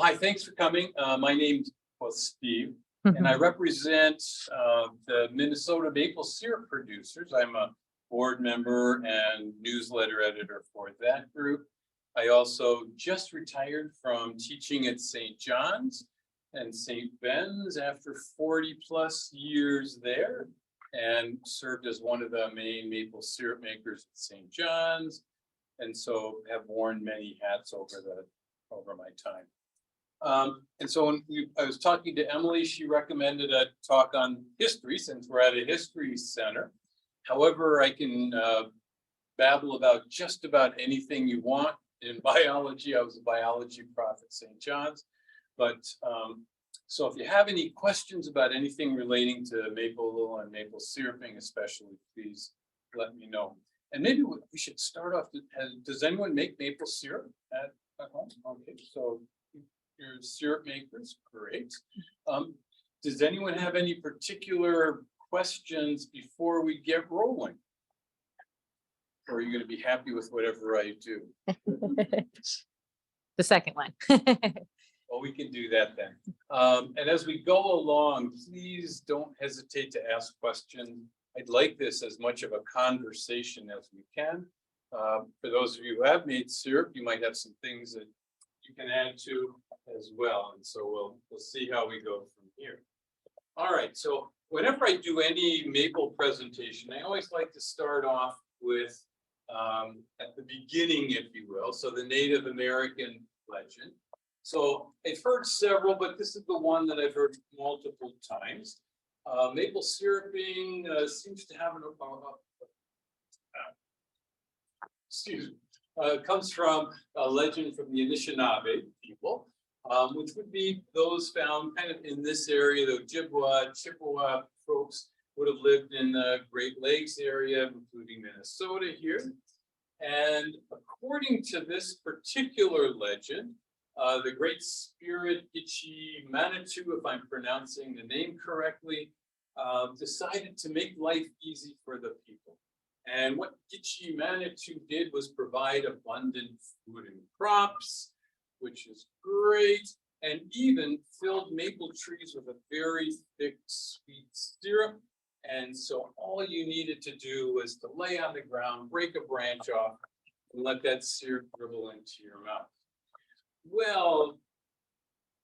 Well, hi, thanks for coming. My name's Steve, and I represent the Minnesota maple syrup producers. I'm a board member and newsletter editor for that group. I also just retired from teaching at St. John's and St. Ben's after 40 plus years there, and served as one of the main maple syrup makers at St. John's, and so have worn many hats over my time. And so when I was talking to Emily, she recommended a talk on history since we're at a history center. However, I can babble about just about anything you want. In biology, I was a biology prof at St. John's. But so if you have any questions about anything relating to maple and maple syruping especially, please let me know. And maybe we should start off, does anyone make maple syrup at home? Okay, so you're syrup makers, great. Does anyone have any particular questions before we get rolling? Or are you going to be happy with whatever I do? The second one. Well, we can do that then. And as we go along, please don't hesitate to ask questions. I'd like this as much of a conversation as we can. For those of you who have made syrup, you might have some things that you can add to as well. And so we'll see how we go from here. All right, so whenever I do any maple presentation, I always like to start off with at the beginning, if you will, so the Native American legend. So I've heard several, but this is the one that I've heard multiple times. Maple syruping seems to have comes from a legend from the Anishinaabe people, which would be those found kind of in this area. The Ojibwa, Chippewa folks would have lived in the Great Lakes area, including Minnesota here. And according to this particular legend, the Great Spirit Gitche Manitou, if I'm pronouncing the name correctly, decided to make life easy for the people. And what Gitche Manitou did was provide abundant food and crops, which is great, and even filled maple trees with a very thick, sweet syrup. And so all you needed to do was to lay on the ground, break a branch off, and let that syrup dribble into your mouth. Well,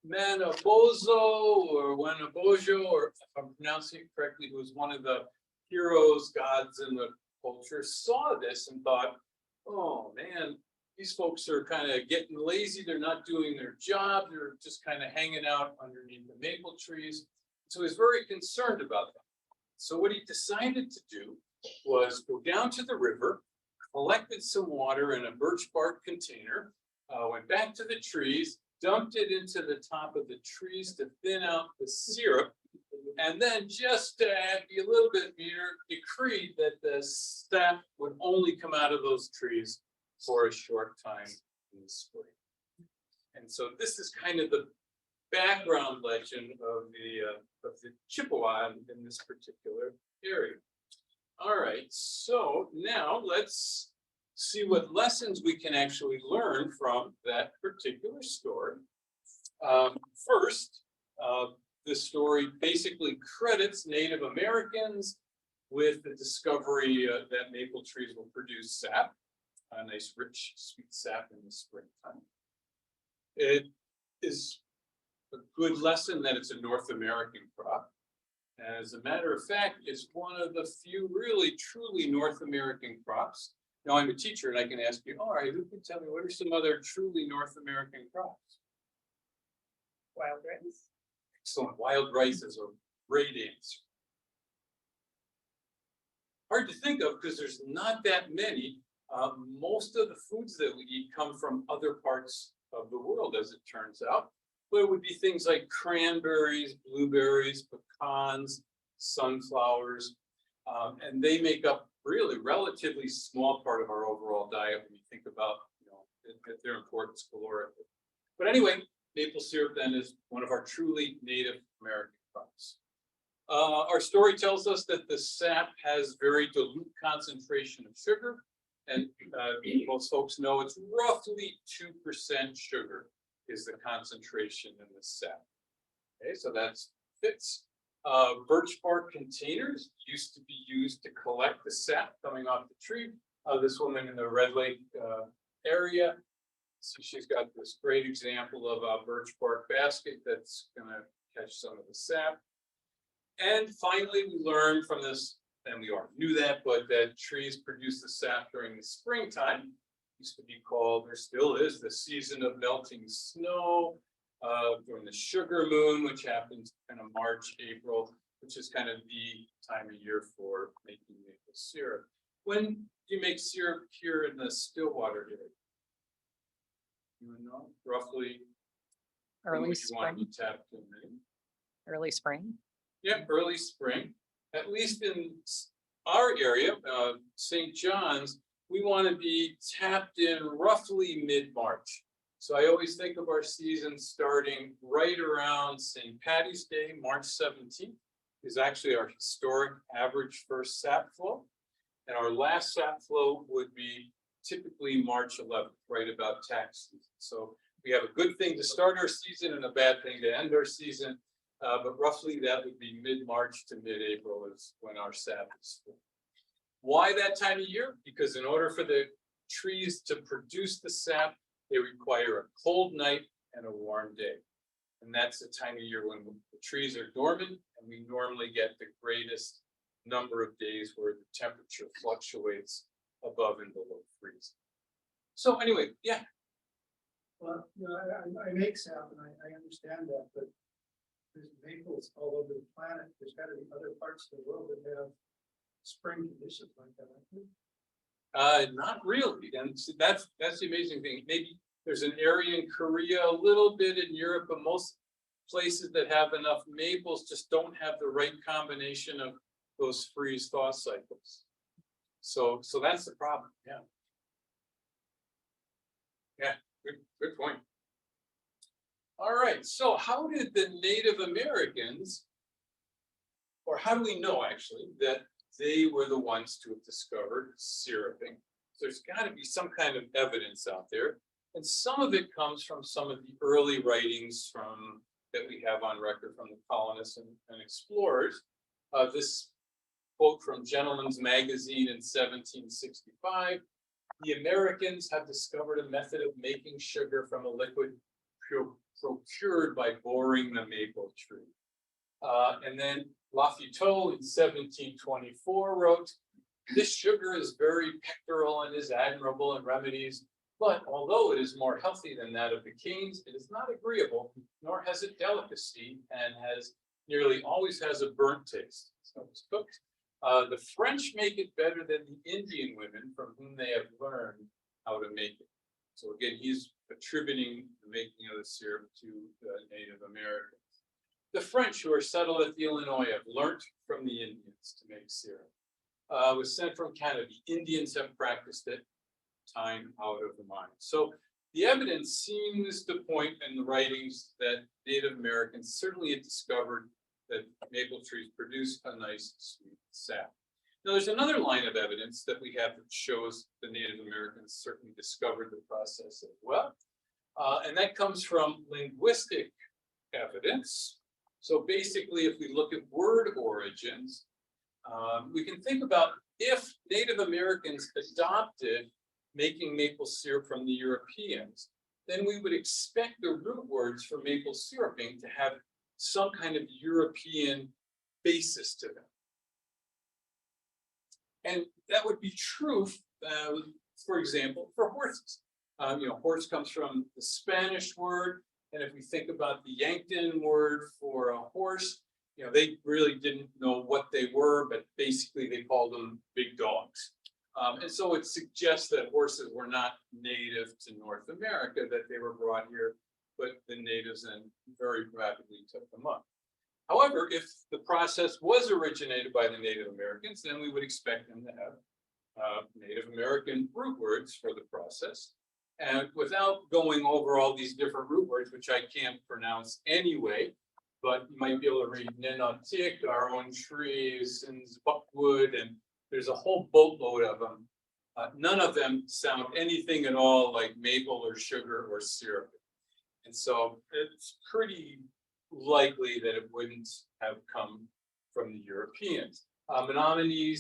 Manabozo or Wanabojo, or if I'm pronouncing it correctly, who was one of the heroes, gods in the culture, saw this and thought, oh man, these folks are kind of getting lazy. They're not doing their job. They're just kind of hanging out underneath the maple trees. So he's very concerned about that. So what he decided to do was go down to the river, collected some water in a birch bark container, went back to the trees, dumped it into the top of the trees to thin out the syrup, and then just to be a little bit meaner, decreed that the sap would only come out of those trees for a short time in the spring. And so this is kind of the background legend of the Chippewa in this particular area. All right, so now let's see what lessons we can actually learn from that particular story. First, this story basically credits Native Americans with the discovery that maple trees will produce sap, a nice rich sweet sap in the springtime. It is a good lesson that it's a North American crop. As a matter of fact, it's one of the few really truly North American crops. Now I'm a teacher and I can ask you, all right, who can tell me what are some other truly North American crops? Wild rice. Excellent. Wild rice is a great answer. Hard to think of because there's not that many. Most of the foods that we eat come from other parts of the world, as it turns out. But it would be things like cranberries, blueberries, pecans, sunflowers, and they make up really relatively small part of our overall diet when you think about, their importance calorically. But anyway, maple syrup then is one of our truly Native American crops. Our story tells us that the sap has very dilute concentration of sugar, and most folks know it's roughly 2% sugar. is the concentration in the sap. Okay, so that's fits. Birch bark containers used to be used to collect the sap coming off the tree. This woman in the Red Lake area, so she's got this great example of a birch bark basket that's gonna catch some of the sap. And finally, we learned from this, and we already knew that, but that trees produce the sap during the springtime. Used to be called, or still is, the season of melting snow, during the sugar moon, which happens kind of March, April, which is kind of the time of year for making maple syrup. When do you make syrup here in the Stillwater area? You know, roughly. when Early would you want to spring, be tapped in? early spring. Yeah, early spring, at least in our area, St. John's, we want to be tapped in roughly mid-March. So I always think of our season starting right around St. Patty's Day, March 17th, is actually our historic average first sap flow. And our last sap flow would be typically March 11th, right about tax season. So we have a good thing to start our season and a bad thing to end our season. But roughly that would be mid-March to mid-April is when our sap is full. Why that time of year? Because in order for the trees to produce the sap, they require a cold night and a warm day. And that's the time of year when the trees are dormant, and we normally get the greatest number of days where the temperature fluctuates above and below freezing. So anyway, yeah. Well, you know, I make sap and I understand that, but there's maples all over the planet. There's got to be other parts of the world that have spring conditions like that. Not really, and so that's the amazing thing. Maybe there's an area in Korea, a little bit in Europe, but most places that have enough maples just don't have the right combination of those freeze-thaw cycles. So that's the problem. Yeah. Yeah, good point. All right, so how did the Native Americans, or how do we know actually that they were the ones to have discovered syruping? There's got to be some kind of evidence out there, and some of it comes from some of the early writings from that we have on record from the colonists and explorers. This quote from Gentleman's Magazine in 1765: "The Americans have discovered a method of making sugar from a liquid procured by boring the maple tree." And then Lafitau in 1724 wrote, "This sugar is very pectoral and is admirable in remedies, but although it is more healthy than that of the canes, it is not agreeable, nor has it delicacy, and nearly always has a burnt taste." So it's cooked. The French make it better than the Indian women from whom they have learned how to make it. So again, he's attributing the making of the syrup to the Native Americans. The French, who are settled at the Illinois, have learnt from the Indians to make syrup. It was sent from Canada. The Indians have practiced it, time out of the mind. So the evidence seems to point in the writings that Native Americans certainly had discovered that maple trees produce a nice sweet sap. Now, there's another line of evidence that we have that shows the Native Americans certainly discovered the process as well. And that comes from linguistic evidence. So basically, if we look at word origins, we can think about if Native Americans adopted making maple syrup from the Europeans, then we would expect the root words for maple syruping to have some kind of European basis to them. And that would be true, for example, for horses. Horse comes from the Spanish word, and if we think about the Yankton word for a horse, they really didn't know what they were, but basically they called them big dogs. And so it suggests that horses were not native to North America, that they were brought here, but the natives then very rapidly took them up. However, if the process was originated by the Native Americans, then we would expect them to have Native American root words for the process. And without going over all these different root words, which I can't pronounce anyway, but you might be able to read Nenautic, our own trees, and buckwood, and there's a whole boatload of them. None of them sound anything at all like maple or sugar or syrup. And so it's pretty likely that it wouldn't have come from the Europeans. Menominee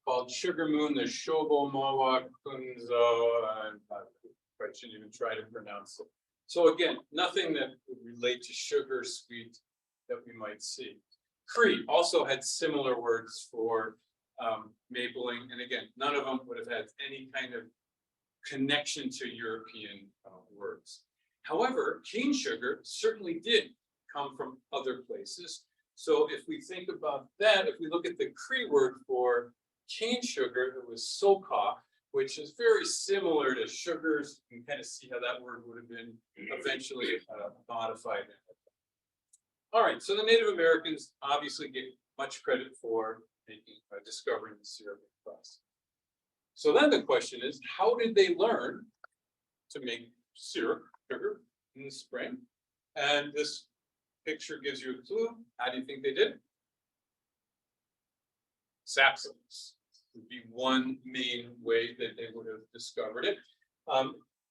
called sugar moon, the Shobo Moa Kunzo, and I shouldn't even try to pronounce it. So again, nothing that would relate to sugar sweet that we might see. Cree also had similar words for mapling, and again, none of them would have had any kind of connection to European words. However, cane sugar certainly did come from other places. So if we think about that, if we look at the Cree word for cane sugar, it was soka, which is very similar to sugars. You can kind of see how that word would have been eventually modified. All right, so the Native Americans obviously get much credit for making, discovering the syrup process. So then the question is, how did they learn to make syrup, sugar, in the spring? And this picture gives you a clue. How do you think they did? Sapsuckers would be one main way that they would have discovered it.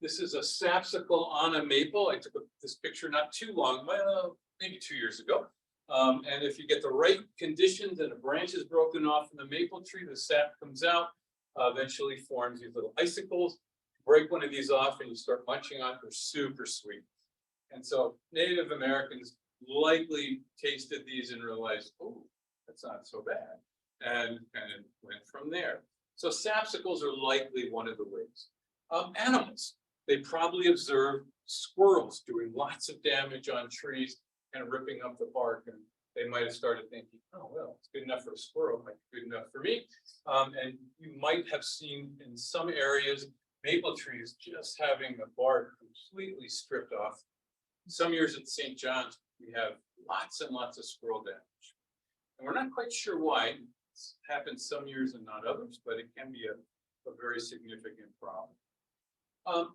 This is a sapsuckle on a maple. I took this picture not too long, well, maybe 2 years ago. And if you get the right conditions and a branch is broken off from the maple tree, the sap comes out, eventually forms these little icicles. Break one of these off and you start munching on it, they're super sweet. And so Native Americans likely tasted these and realized, oh, that's not so bad, and kind of went from there. So sapsuckles are likely one of the ways. Animals, they probably observed squirrels doing lots of damage on trees and ripping up the bark, and they might have started thinking, oh, well, it's good enough for a squirrel, might be good enough for me. And you might have seen in some areas, maple trees just having the bark completely stripped off. Some years at St. John's, we have lots and lots of squirrel damage. And we're not quite sure why. It's happened some years and not others, but it can be a very significant problem.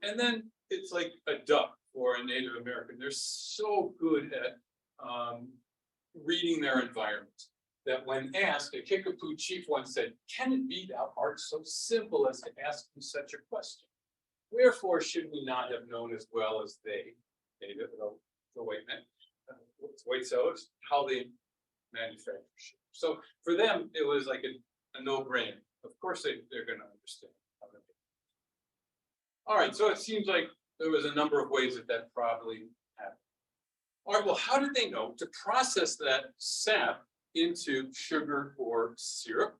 And then it's like a duck or a Native American. They're so good at reading their environment that when asked, a Kickapoo chief once said, "Can it be thou art so simple as to ask me such a question? Wherefore should we not have known as well as they," David, the white men, white sellers, how they manufacture sugar. So for them, it was like a no-brainer. Of course, they're going to understand how to make it. All right, so it seems like there was a number of ways that probably happened. All right, well, how did they know to process that sap into sugar or syrup?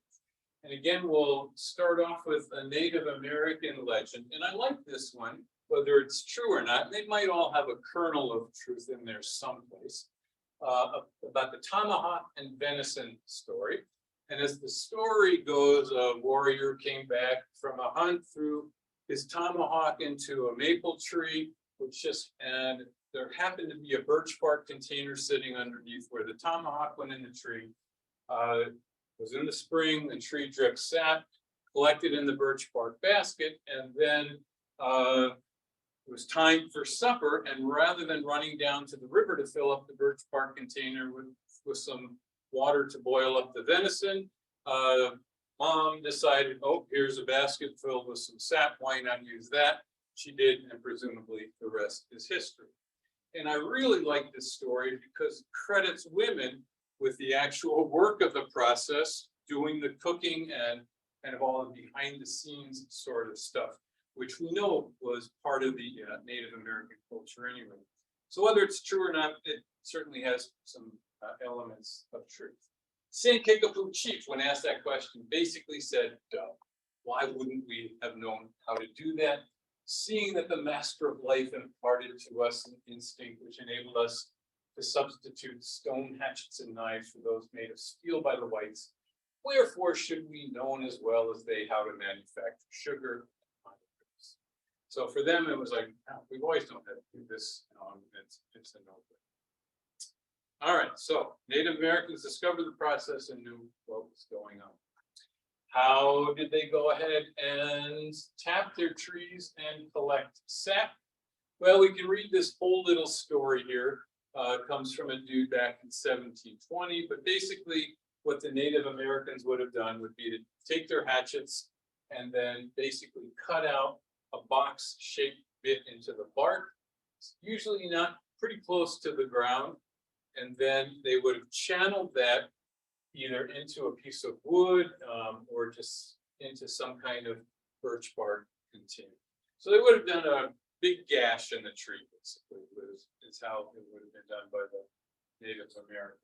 And again, we'll start off with a Native American legend. And I like this one, whether it's true or not. They might all have a kernel of truth in there someplace, about the tomahawk and venison story. And as the story goes, a warrior came back from a hunt, threw his tomahawk into a maple tree, and there happened to be a birch bark container sitting underneath where the tomahawk went in the tree. It was in the spring, the tree dripped sap, collected in the birch bark basket, and then it was time for supper, and rather than running down to the river to fill up the birch bark container with some water to boil up the venison, Mom decided, oh, here's a basket filled with some sap, why not use that? She did, and presumably the rest is history. And I really like this story because it credits women with the actual work of the process, doing the cooking and kind of all the behind the scenes sort of stuff, which we know was part of the Native American culture anyway. So whether it's true or not, it certainly has some elements of truth. St. Kickapoo chief, when asked that question, basically said, duh, why wouldn't we have known how to do that? Seeing that the master of life imparted to us an instinct which enabled us to substitute stone hatchets and knives for those made of steel by the whites, wherefore should we known as well as they how to manufacture sugar? So for them, it was like, oh, we've always known how to do this. It's a no-brainer. All right, so Native Americans discovered the process and knew what was going on. How did they go ahead and tap their trees and collect sap? Well, we can read this whole little story here. It comes from a dude back in 1720, but basically what the Native Americans would have done would be to take their hatchets and then basically cut out a box-shaped bit into the bark. It's usually not pretty close to the ground. And then they would have channeled that either into a piece of wood, or just into some kind of birch bark container. So they would have done a big gash in the tree, basically, is how it would have been done by the Native Americans.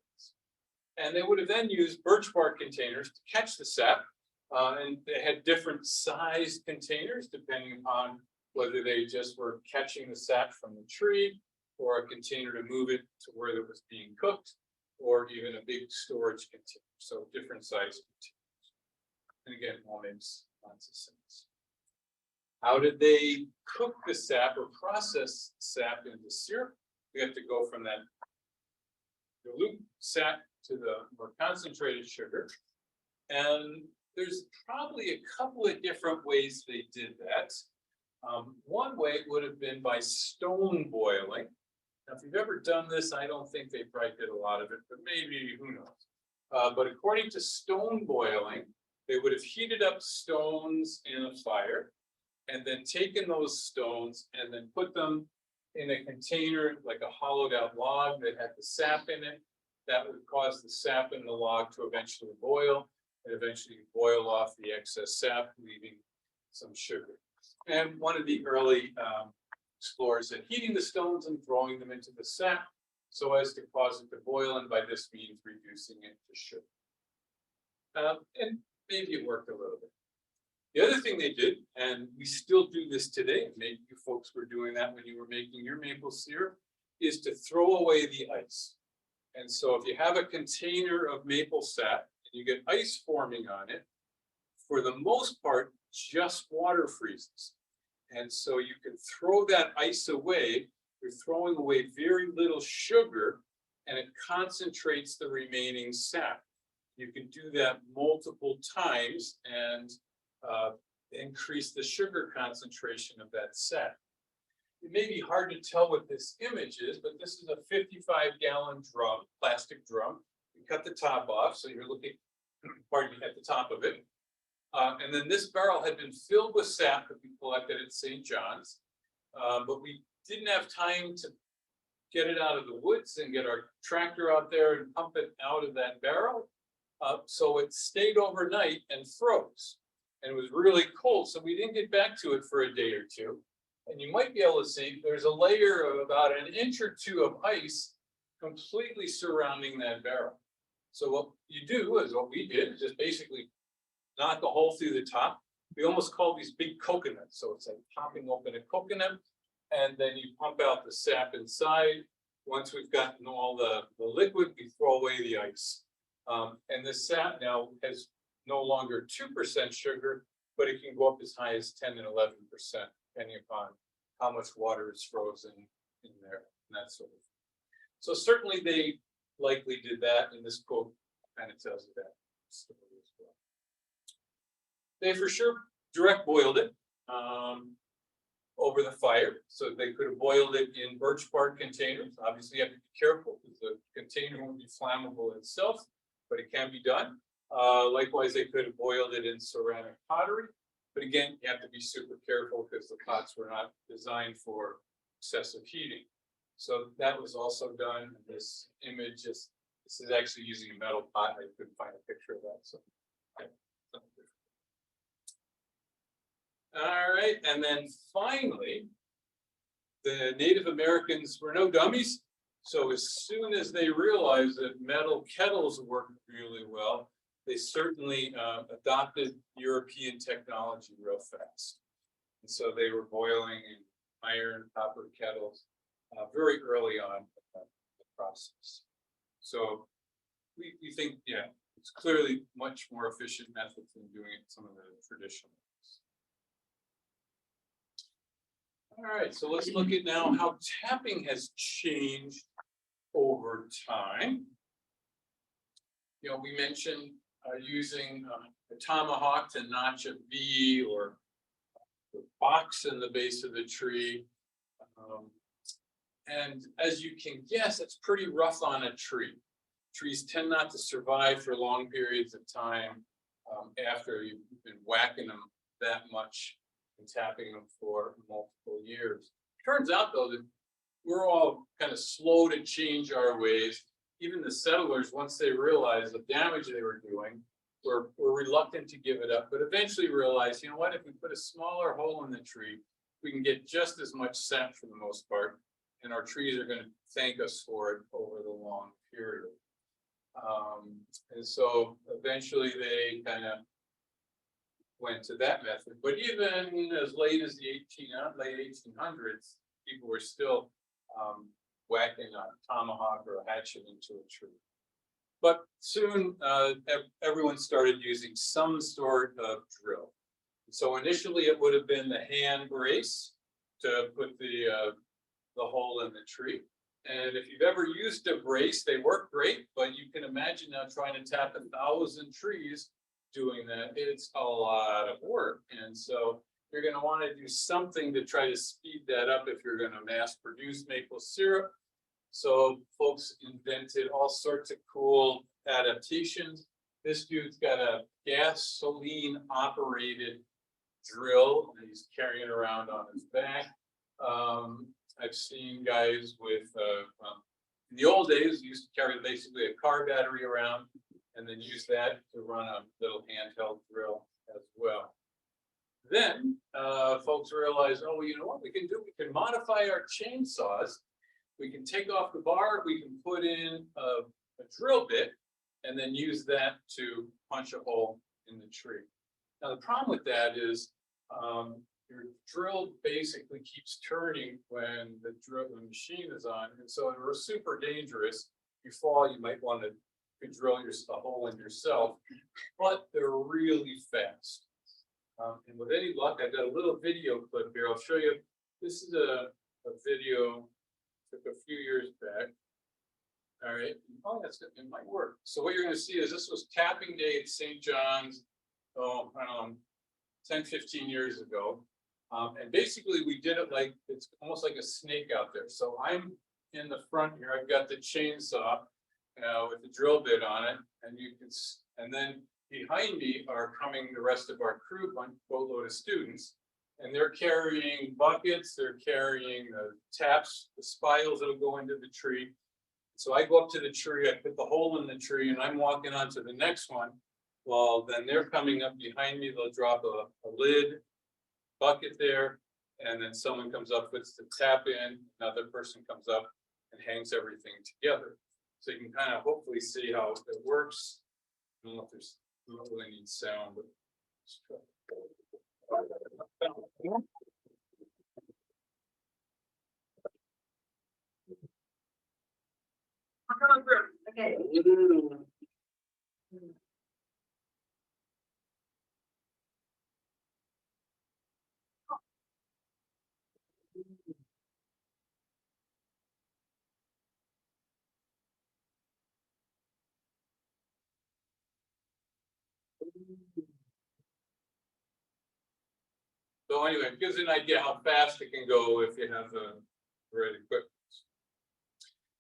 And they would have then used birch bark containers to catch the sap. And they had different sized containers depending upon whether they just were catching the sap from the tree, or a container to move it to where it was being cooked, or even a big storage container. So different size containers. And again, all makes lots of sense. How did they cook the sap or process sap into syrup? We have to go from that dilute sap to the more concentrated sugar. And there's probably a couple of different ways they did that. One way would have been by stone boiling. Now, if you've ever done this, I don't think they probably did a lot of it, but maybe, who knows? But according to stone boiling, they would have heated up stones in a fire and then taken those stones and then put them in a container, like a hollowed out log that had the sap in it. That would cause the sap in the log to eventually boil and eventually boil off the excess sap, leaving some sugar. And one of the early explorers said heating the stones and throwing them into the sap so as to cause it to boil, and by this means reducing it to sugar. And maybe it worked a little bit. The other thing they did, and we still do this today, and maybe you folks were doing that when you were making your maple syrup, is to throw away the ice. And so if you have a container of maple sap and you get ice forming on it, for the most part, just water freezes. And so you can throw that ice away. You're throwing away very little sugar, and it concentrates the remaining sap. You can do that multiple times and increase the sugar concentration of that sap. It may be hard to tell what this image is, but this is a 55-gallon drum, plastic drum. You cut the top off, so you're looking, pardon me, at the top of it. And then this barrel had been filled with sap that we collected at St. John's, but we didn't have time to get it out of the woods and get our tractor out there and pump it out of that barrel. So it stayed overnight and froze. And it was really cold, so we didn't get back to it for a day or two. And you might be able to see there's a layer of about an inch or two of ice completely surrounding that barrel. So what you do is what we did, is just basically knock a hole through the top. We almost call these big coconuts. So it's like popping open a coconut, and then you pump out the sap inside. Once we've gotten all the liquid, we throw away the ice. And the sap now has no longer 2% sugar, but it can go up as high as 10 and 11%, depending upon how much water is frozen in there and that sort of thing. So certainly they likely did that, and this quote kind of tells you that story as well. They for sure direct boiled it over the fire, so they could have boiled it in birch bark containers. Obviously, you have to be careful because the container won't be flammable itself, but it can be done. Likewise, they could have boiled it in ceramic pottery, but again, you have to be super careful because the pots were not designed for excessive heating. So that was also done in this image. This is actually using a metal pot. I couldn't find a picture of that. So, okay. All right, and then finally, the Native Americans were no dummies. So as soon as they realized that metal kettles worked really well, they certainly adopted European technology real fast. And so they were boiling in iron, copper kettles very early on in the process. So we think, yeah, it's clearly much more efficient method than doing it some of the traditional ways. All right, so let's look at now how tapping has changed over time. You know, we mentioned using a tomahawk to notch a V, or the box in the base of the tree. And as you can guess, it's pretty rough on a tree. Trees tend not to survive for long periods of time after you've been whacking them that much and tapping them for multiple years. Turns out, though, that we're all kind of slow to change our ways. Even the settlers, once they realized the damage they were doing, were reluctant to give it up, but eventually realized, you know what, if we put a smaller hole in the tree, we can get just as much sap for the most part, and our trees are going to thank us for it over the long period. And so eventually they kind of went to that method, but even as late as the late 1800s, people were still whacking a tomahawk or a hatchet into a tree. But soon everyone started using some sort of drill. So initially it would have been the hand brace to put the hole in the tree. And if you've ever used a brace, they work great, but you can imagine now trying to tap 1,000 trees doing that. It's a lot of work. And so you're going to want to do something to try to speed that up if you're going to mass produce maple syrup. So folks invented all sorts of cool adaptations. This dude's got a gasoline operated drill that he's carrying around on his back. I've seen guys with, in the old days, used to carry basically a car battery around and then use that to run a little handheld drill as well. Then folks realized, oh, you know what we can do? We can modify our chainsaws. We can take off the bar, we can put in a drill bit, and then use that to punch a hole in the tree. Now, the problem with that is your drill basically keeps turning when the machine is on, and so they're super dangerous. If you fall, you might want to drill a hole in yourself, but they're really fast. And with any luck, I've got a little video clip here. I'll show you. This is a video took a few years back. All right. Oh, that's good. It might work. So what you're going to see is this was tapping day at St. John's, oh, I don't know, 10, 15 years ago. And basically we did it like, it's almost like a snake out there. So I'm in the front here. I've got the chainsaw with the drill bit on it. And you can, and then behind me are coming the rest of our crew, a boatload of students. And they're carrying buckets, they're carrying taps, the spiles that'll go into the tree. So I go up to the tree, I put the hole in the tree, and I'm walking on to the next one. Well, then they're coming up behind me, they'll drop a lid, bucket there, and then someone comes up, puts the tap in, another person comes up and hangs everything together. So you can kind of hopefully see how it works. I don't know if there's, we don't really need sound, but let's try. Okay. So anyway, it gives you an idea how fast it can go if you have the right equipment.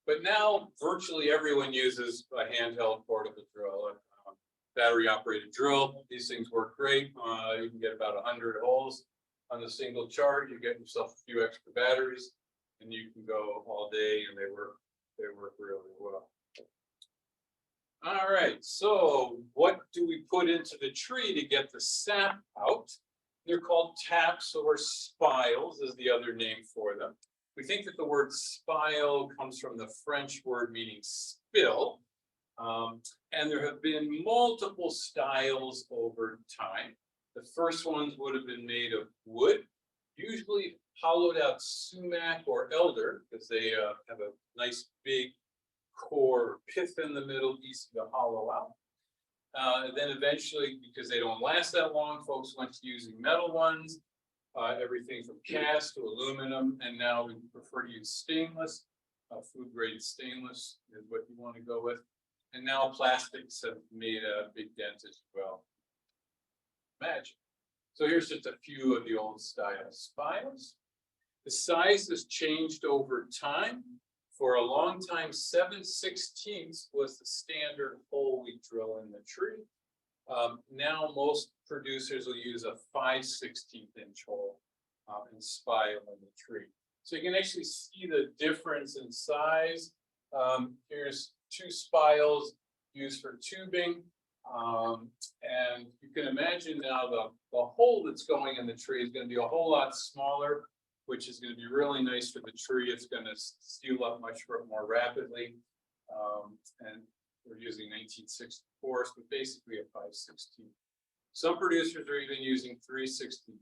But now virtually everyone uses a handheld portable drill, a battery operated drill. These things work great. You can get about 100 holes on a single charge. You get yourself a few extra batteries and you can go all day and they work really well. All right, so what do we put into the tree to get the sap out? They're called taps or spiles is the other name for them. We think that the word spile comes from the French word meaning spill. And there have been multiple styles over time. The first ones would have been made of wood, usually hollowed out sumac or elder, because they have a nice big core pith in the middle, easy to hollow out. Then eventually, because they don't last that long, folks went to using metal ones, everything from cast to aluminum, and now we prefer to use stainless. Food grade stainless is what you want to go with. And now plastics have made a big dent as well. Imagine. So here's just a few of the old style spiles. The size has changed over time. For a long time, 7/16 was the standard hole we drill in the tree. Now most producers will use a 5/16 inch hole and spile in the tree. So you can actually see the difference in size. Here's 2 spiles used for tubing. And you can imagine now the hole that's going in the tree is going to be a whole lot smaller, which is going to be really nice for the tree. It's going to seal up much more rapidly. And we're using 1964, but basically a 5/16. Some producers are even using 3/16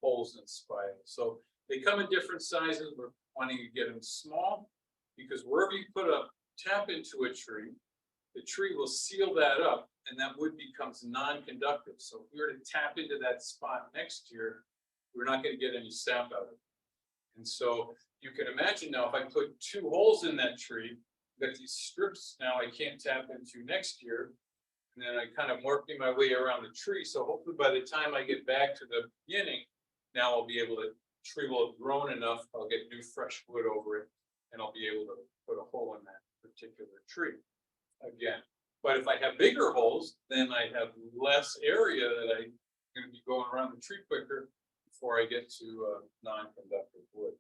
holes and spiles. So they come in different sizes. We're wanting to get them small because wherever you put a tap into a tree, the tree will seal that up and that wood becomes non-conductive. So if we were to tap into that spot next year, we're not going to get any sap out of it. And so you can imagine now if I put 2 holes in that tree, that these strips now I can't tap into next year. And then I kind of working my way around the tree. So hopefully by the time I get back to the beginning, now I'll be able to, tree will have grown enough, I'll get new fresh wood over it, and I'll be able to put a hole in that particular tree again. But if I have bigger holes, then I have less area that I'm going to be going around the tree quicker before I get to non-conductive wood.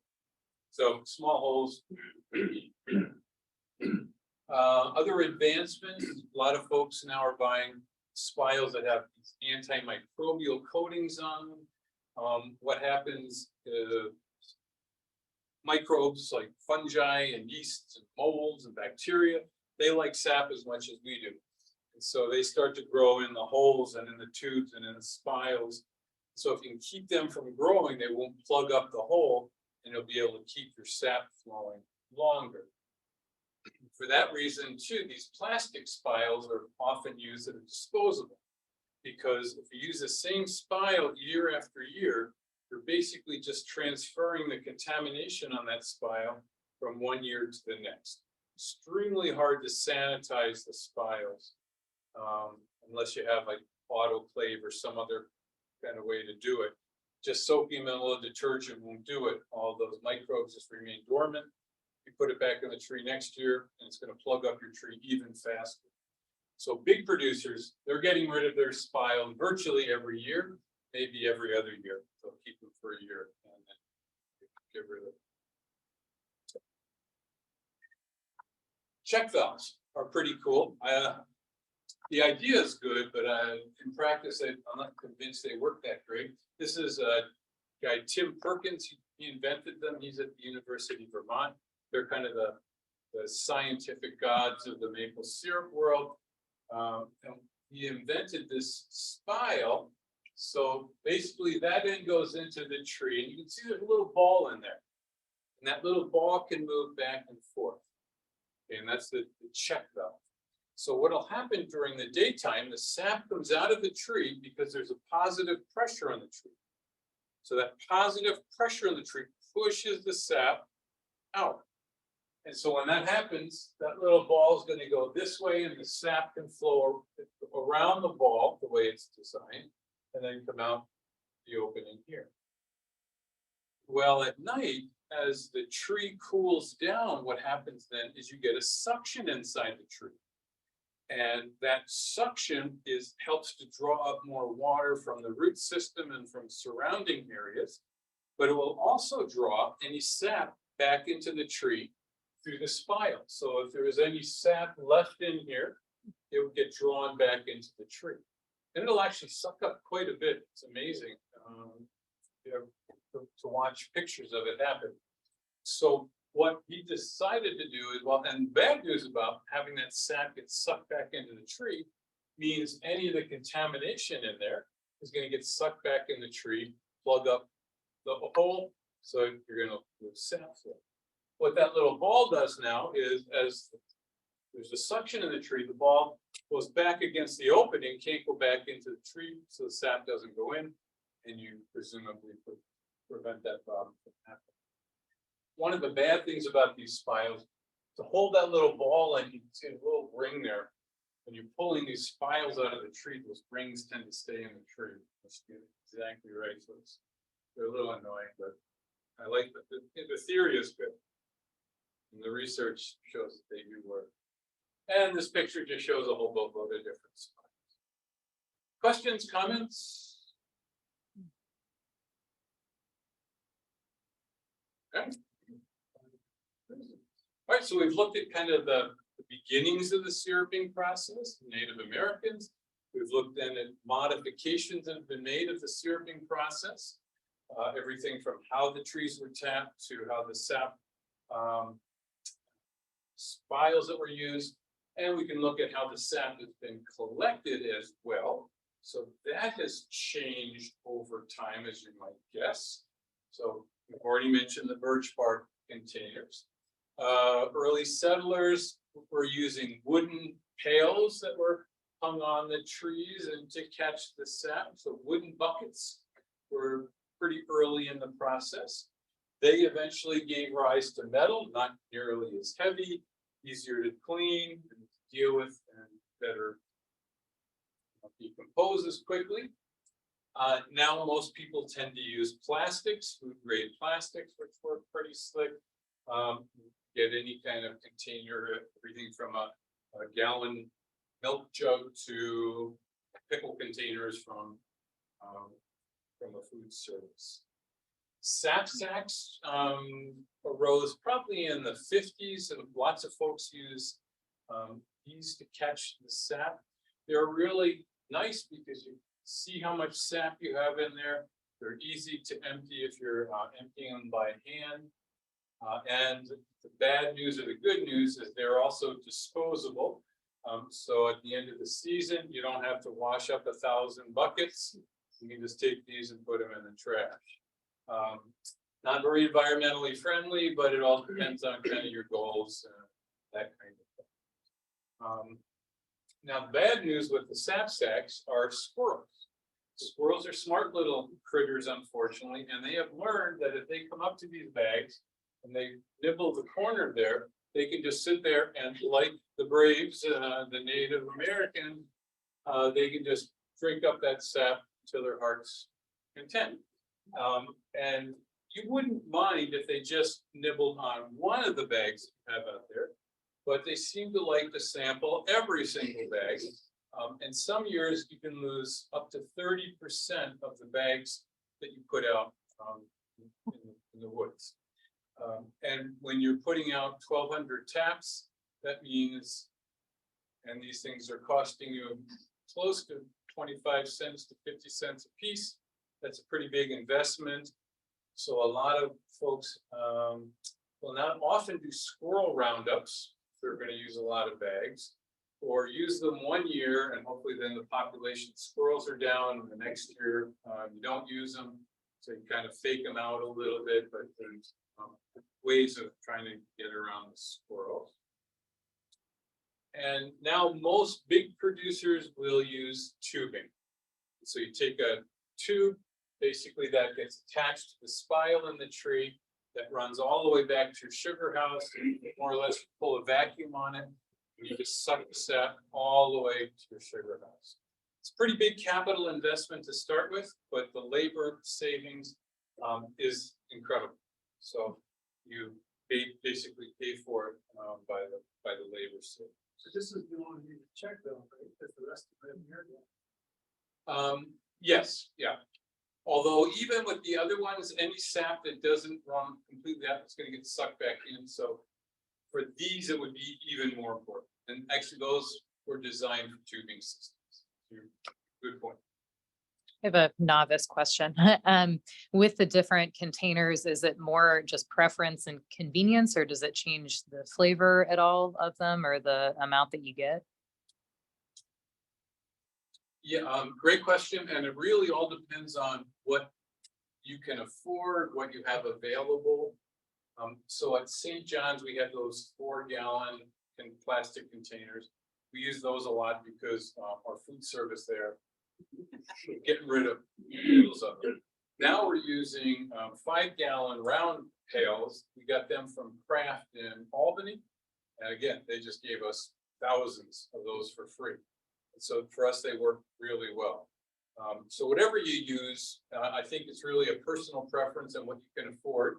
So small holes. Other advancements, a lot of folks now are buying spiles that have these antimicrobial coatings on them. What happens, microbes like fungi and yeasts and molds and bacteria, they like sap as much as we do. And so they start to grow in the holes and in the tubes and in the spiles. So if you can keep them from growing, they won't plug up the hole and you'll be able to keep your sap flowing longer. For that reason, too, these plastic spiles are often used that are disposable. Because if you use the same spile year after year, you're basically just transferring the contamination on that spile from one year to the next. Extremely hard to sanitize the spiles unless you have like autoclave or some other kind of way to do it. Just soaking them in a little detergent won't do it. All those microbes just remain dormant. You put it back in the tree next year and it's going to plug up your tree even faster. So big producers, they're getting rid of their spile virtually every year, maybe every other year. They'll keep them for a year and then get rid of it. Check valves are pretty cool. The idea is good, but in practice, I'm not convinced they work that great. This is a guy, Tim Perkins. He invented them. He's at the University of Vermont. They're kind of the scientific gods of the maple syrup world. And he invented this spile. So basically that end goes into the tree and you can see there's a little ball in there. And that little ball can move back and forth. Okay, and that's the check valve. So what'll happen during the daytime, the sap comes out of the tree because there's a positive pressure on the tree. So that positive pressure on the tree pushes the sap out. And so when that happens, that little ball is going to go this way and the sap can flow around the ball the way it's designed and then come out the opening here. Well, at night, as the tree cools down, what happens then is you get a suction inside the tree. And that suction helps to draw up more water from the root system and from surrounding areas, but it will also draw any sap back into the tree through the spile. So if there is any sap left in here, it will get drawn back into the tree. And it'll actually suck up quite a bit. It's amazing to watch pictures of it happen. So what he decided to do is, well, and bad news about having that sap get sucked back into the tree means any of the contamination in there is going to get sucked back in the tree, plug up the hole, so you're going to lose sap flow. What that little ball does now is, as there's a suction in the tree, the ball goes back against the opening, can't go back into the tree, so the sap doesn't go in, and you presumably prevent that problem from happening. One of the bad things about these spiles, to hold that little ball in, you can see a little ring there. When you're pulling these spiles out of the tree, those rings tend to stay in the tree. That's exactly right. So they're a little annoying, but I like the theory is good. And the research shows that they do work. And this picture just shows a whole bunch of other different spiles. Questions, comments? Okay. All right, so we've looked at kind of the beginnings of the syruping process, Native Americans. We've looked then at modifications that have been made of the syruping process. Everything from how the trees were tapped to how the sap spiles that were used. And we can look at how the sap has been collected as well. So that has changed over time, as you might guess. So we've already mentioned the birch bark containers. Early settlers were using wooden pails that were hung on the trees and to catch the sap. So wooden buckets were pretty early in the process. They eventually gave rise to metal, not nearly as heavy, easier to clean and deal with, and better decomposes quickly. Now most people tend to use plastics, food grade plastics, which work pretty slick. Get any kind of container, everything from a gallon milk jug to pickle containers from a food service. Sap sacks arose probably in the 50s, and lots of folks use these to catch the sap. They're really nice because you see how much sap you have in there. They're easy to empty if you're emptying them by hand. And the bad news or the good news is they're also disposable. So at the end of the season, you don't have to wash up 1,000 buckets. You can just take these and put them in the trash. Not very environmentally friendly, but it all depends on kind of your goals and that kind of thing. Now, the bad news with the sap sacks are squirrels. Squirrels are smart little critters, unfortunately, and they have learned that if they come up to these bags and they nibble the corner there, they can just sit there and, like the Braves, the Native American, they can just drink up that sap to their heart's content. And you wouldn't mind if they just nibbled on one of the bags you have out there, but they seem to like to sample every single bag. And some years you can lose up to 30% of the bags that you put out in the woods. And when you're putting out 1,200 taps, that means, and these things are costing you close to 25 cents to 50 cents a piece. That's a pretty big investment. So a lot of folks will not often do squirrel roundups. They're going to use a lot of bags, or use them one year and hopefully then the population of squirrels are down, and the next year you don't use them. So you kind of fake them out a little bit, but there's ways of trying to get around the squirrels. And now most big producers will use tubing. So you take a tube, basically that gets attached to the spile in the tree that runs all the way back to your sugar house. More or less pull a vacuum on it, and you just suck the sap all the way to your sugar house. It's a pretty big capital investment to start with, but the labor savings is incredible. So you basically pay for it by the labor savings. So this is the only thing to check though, right? Because the rest of it here. Yes, yeah. Although even with the other ones, any sap that doesn't run completely out, it's going to get sucked back in. So for these, it would be even more important. And actually, those were designed for tubing systems. Good point. I have a novice question. With the different containers, is it more just preference and convenience, or does it change the flavor at all of them or the amount that you get? Yeah, great question. And it really all depends on what you can afford, what you have available. So at St. John's, we had those 4-gallon plastic containers. We use those a lot because our food service there, we're getting rid of noodles of them. Now we're using 5-gallon round pails. We got them from Kraft in Albany. And again, they just gave us thousands of those for free. So for us, they work really well. So whatever you use, I think it's really a personal preference and what you can afford.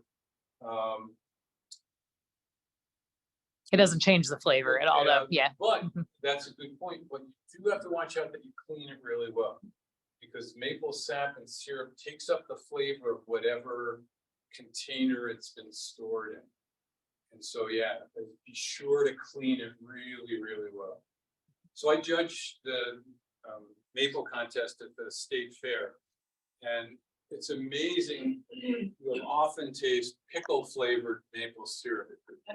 It doesn't change the flavor at all, though. Yeah. But that's a good point. But you do have to watch out that you clean it really well, because maple sap and syrup takes up the flavor of whatever container it's been stored in. And so, yeah, be sure to clean it really, really well. So I judged the maple contest at the state fair. And it's amazing, you'll often taste pickle flavored maple syrup.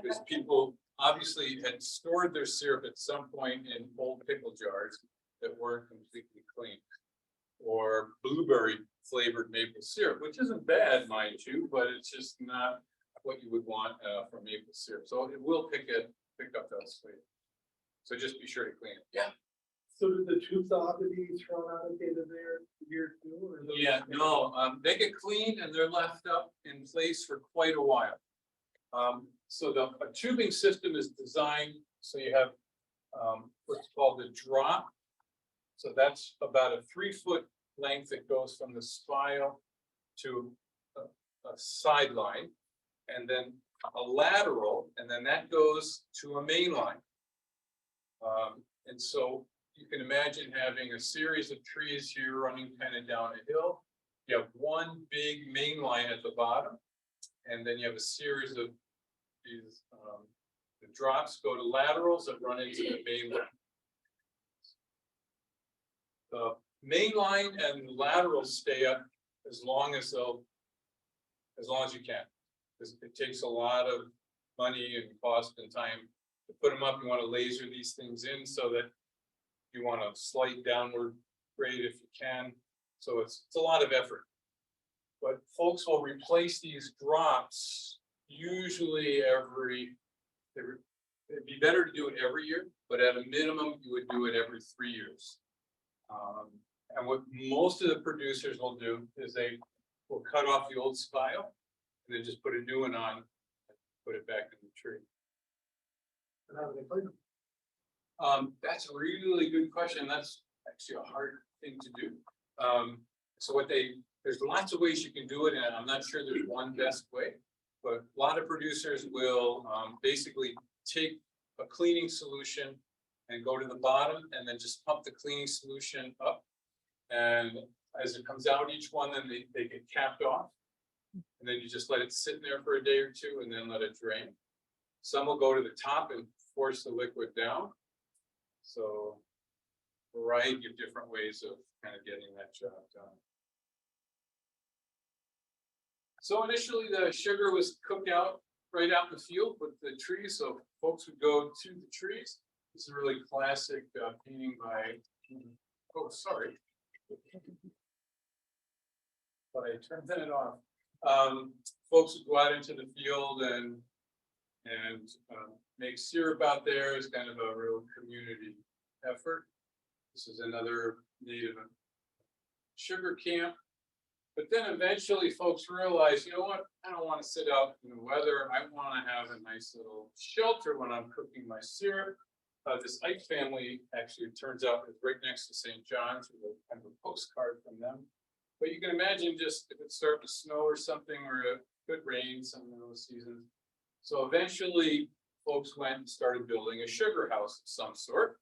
Because people obviously had stored their syrup at some point in old pickle jars that weren't completely clean. Or blueberry flavored maple syrup, which isn't bad, mind you, but it's just not what you would want from maple syrup. So it will pick up those flavors. So just be sure to clean it. Yeah. So did the tubes ought to be thrown out at the end of their year too? Or those- Yeah, no, they get cleaned and they're left up in place for quite a while. So a tubing system is designed, so you have what's called the drop. So that's about a 3-foot length that goes from the spile to a sideline, and then a lateral, and then that goes to a main line. And so you can imagine having a series of trees here running kind of down a hill. You have one big main line at the bottom, and then you have a series of these, the drops go to laterals that run into the main line. The main line and laterals stay up as long as you can. Because it takes a lot of money and cost and time to put them up. You want to laser these things in so that you want a slight downward grade if you can. So it's a lot of effort. But folks will replace these drops usually it'd be better to do it every year, but at a minimum, you would do it every 3 years. And what most of the producers will do is they will cut off the old spile and then just put a new one on, and put it back in the tree. And how do they clean them? That's a really good question. That's actually a hard thing to do. So there's lots of ways you can do it, and I'm not sure there's one best way, but a lot of producers will basically take a cleaning solution and go to the bottom and then just pump the cleaning solution up. And as it comes out each one, then they get capped off. And then you just let it sit in there for a day or two and then let it drain. Some will go to the top and force the liquid down. So a variety of different ways of kind of getting that job done. So initially the sugar was cooked out right out in the field with the trees. So folks would go to the trees. This is a really classic painting by, oh, sorry. But I turned that off. Folks would go out into the field and make syrup out there. It's kind of a real community effort. This is another native sugar camp. But then eventually folks realize, you know what, I don't want to sit out in the weather. I want to have a nice little shelter when I'm cooking my syrup. This Ike family actually, it turns out, is right next to St. John's, with a kind of a postcard from them. But you can imagine just if it's starting to snow or something, or a good rain some of those seasons. So eventually folks went and started building a sugar house of some sort.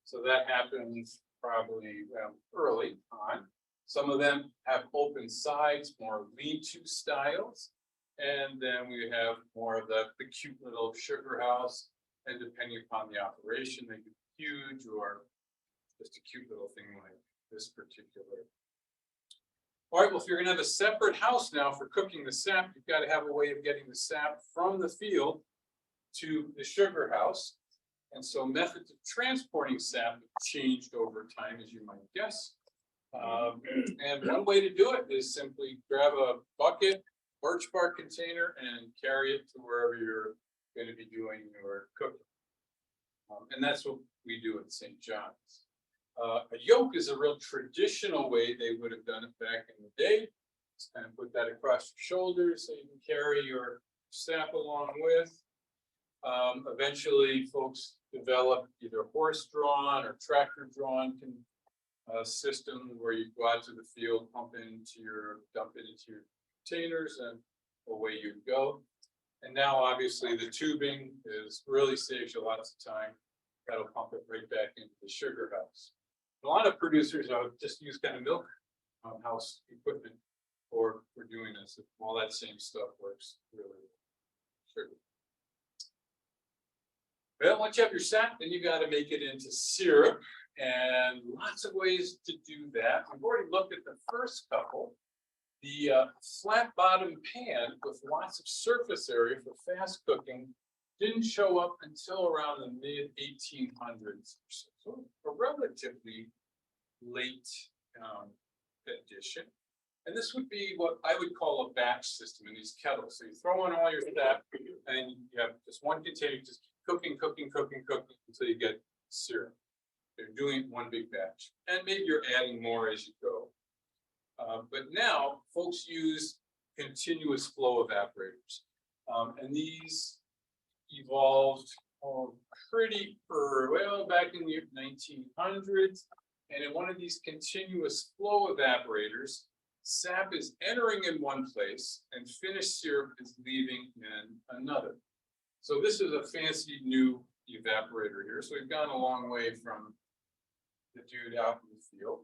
So that happens probably early on. Some of them have open sides, more lean-to styles. And then we have more of the cute little sugar house. And depending upon the operation, they can be huge or just a cute little thing like this particular. All right, well, if you're gonna have a separate house now for cooking the sap, you've got to have a way of getting the sap from the field to the sugar house. And so methods of transporting sap have changed over time, as you might guess. And one way to do it is simply grab a bucket, birch bark container, and carry it to wherever you're going to be doing your cooking. And that's what we do at St. John's. A yoke is a real traditional way they would have done it back in the day. Just kind of put that across your shoulders so you can carry your sap along with. Eventually, folks developed either horse-drawn or tractor-drawn system where you go out to the field, dump it into your containers, and away you go. And now, obviously, the tubing really saves you lots of time. That'll pump it right back into the sugar house. A lot of producers just use kind of milk house equipment. for doing this, if all that same stuff works really well. Sure. Well, once you have your sap, then you got to make it into syrup, and lots of ways to do that. We've already looked at the first couple. The flat bottom pan with lots of surface area for fast cooking didn't show up until around the mid 1800s. So a relatively late addition. And this would be what I would call a batch system in these kettles. So you throw in all your sap, and you have just one container, just keep cooking until you get syrup. They're doing one big batch, and maybe you're adding more as you go. But now folks use continuous flow evaporators, and these evolved pretty well back in the 1900s. And in one of these continuous flow evaporators, sap is entering in one place and finished syrup is leaving in another. So this is a fancy new evaporator here. So we've gone a long way from the dude out in the field.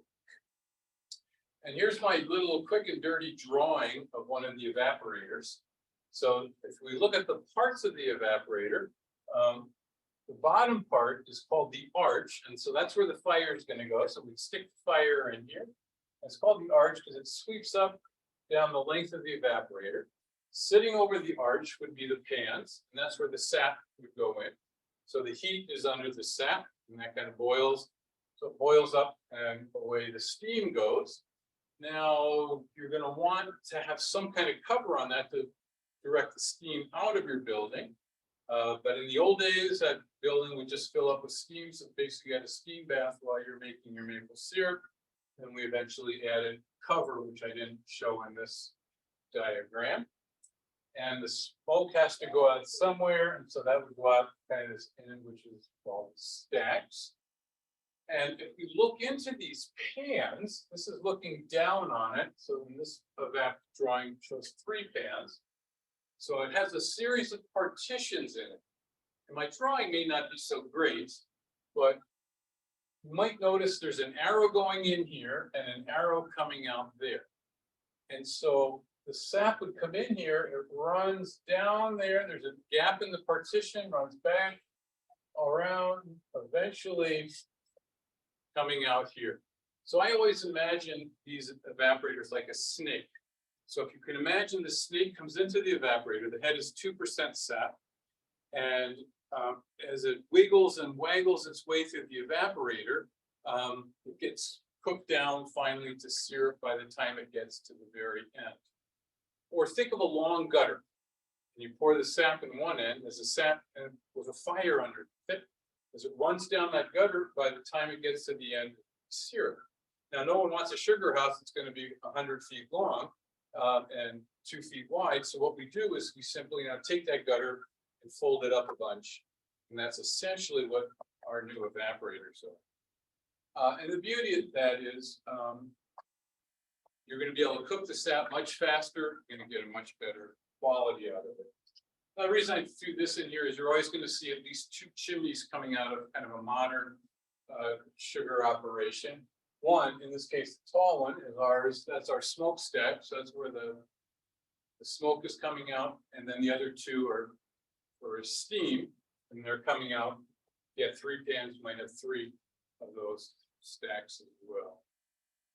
And here's my little quick and dirty drawing of one of the evaporators. So if we look at the parts of the evaporator, the bottom part is called the arch, and so that's where the fire is going to go. So we stick the fire in here. It's called the arch because it sweeps up down the length of the evaporator. Sitting over the arch would be the pans, and that's where the sap would go in. So the heat is under the sap, and that kind of boils. So it boils up, and away the steam goes. Now, you're going to want to have some kind of cover on that to direct the steam out of your building. But in the old days, that building would just fill up with steam. So basically, you had a steam bath while you're making your maple syrup. And we eventually added cover, which I didn't show in this diagram. And the smoke has to go out somewhere. And so that would go out kind of this end, which is called stacks. And if we look into these pans, this is looking down on it. So in this evap drawing shows 3 pans. So it has a series of partitions in it. And my drawing may not be so great, but you might notice there's an arrow going in here and an arrow coming out there. And so the sap would come in here, it runs down there, there's a gap in the partition, runs back, around, eventually coming out here. So I always imagine these evaporators like a snake. So if you can imagine the snake comes into the evaporator, the head is 2% sap, and as it wiggles and waggles its way through the evaporator, it gets cooked down finally to syrup by the time it gets to the very end. Or think of a long gutter, and you pour the sap in one end, there's a sap and with a fire under it. As it runs down that gutter, by the time it gets to the end, syrup. Now, no one wants a sugar house that's going to be 100 feet long and 2 feet wide. So what we do is we simply now take that gutter and fold it up a bunch. And that's essentially what our new evaporators are. And the beauty of that is you're going to be able to cook the sap much faster. You're going to get a much better quality out of it. Now, the reason I threw this in here is you're always going to see at least 2 chimneys coming out of kind of a modern sugar operation. One, in this case, the tall one is ours. That's our smokestack. So that's where the smoke is coming out. And then the other 2 are for steam, and they're coming out. Yeah, 3 pans, you might have 3 of those stacks as well.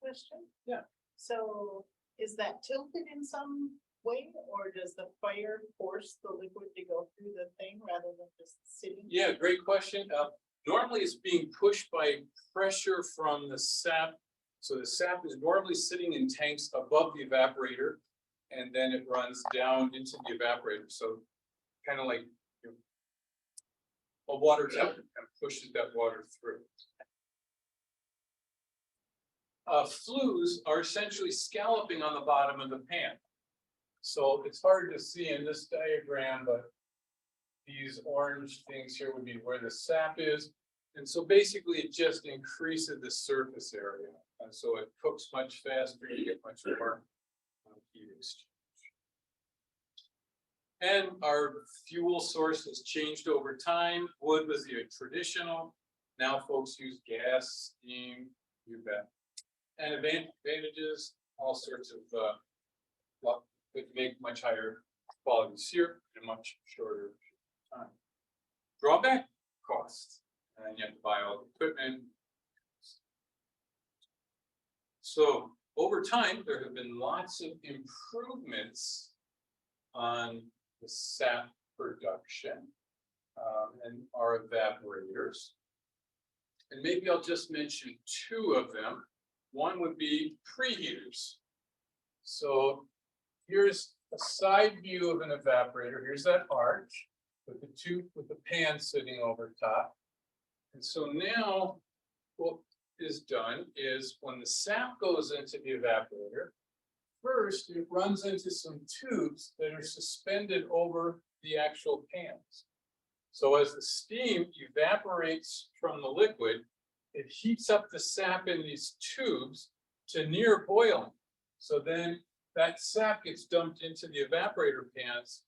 Question? Yeah. So is that tilted in some way, or does the fire force the liquid to go through the thing rather than just sitting? Yeah, great question. Normally it's being pushed by pressure from the sap. So the sap is normally sitting in tanks above the evaporator, and then it runs down into the evaporator. So kind of like a water tower and pushes that water through. Flues are essentially scalloping on the bottom of the pan. So it's hard to see in this diagram, but these orange things here would be where the sap is. And so basically it just increases the surface area. And so it cooks much faster, you get much more heat exchange. And our fuel source has changed over time. Wood was the traditional. Now folks use gas, steam, you bet. And advantages, all sorts of could make much higher quality syrup in a much shorter time. Drawback, cost, and you have to buy all the equipment. So over time, there have been lots of improvements on the sap production and our evaporators. And maybe I'll just mention two of them. One would be preheaters. So here's a side view of an evaporator. Here's that arch with the pan sitting over top. And so now what is done is when the sap goes into the evaporator, first it runs into some tubes that are suspended over the actual pans. So as the steam evaporates from the liquid, it heats up the sap in these tubes to near boiling. So then that sap gets dumped into the evaporator pans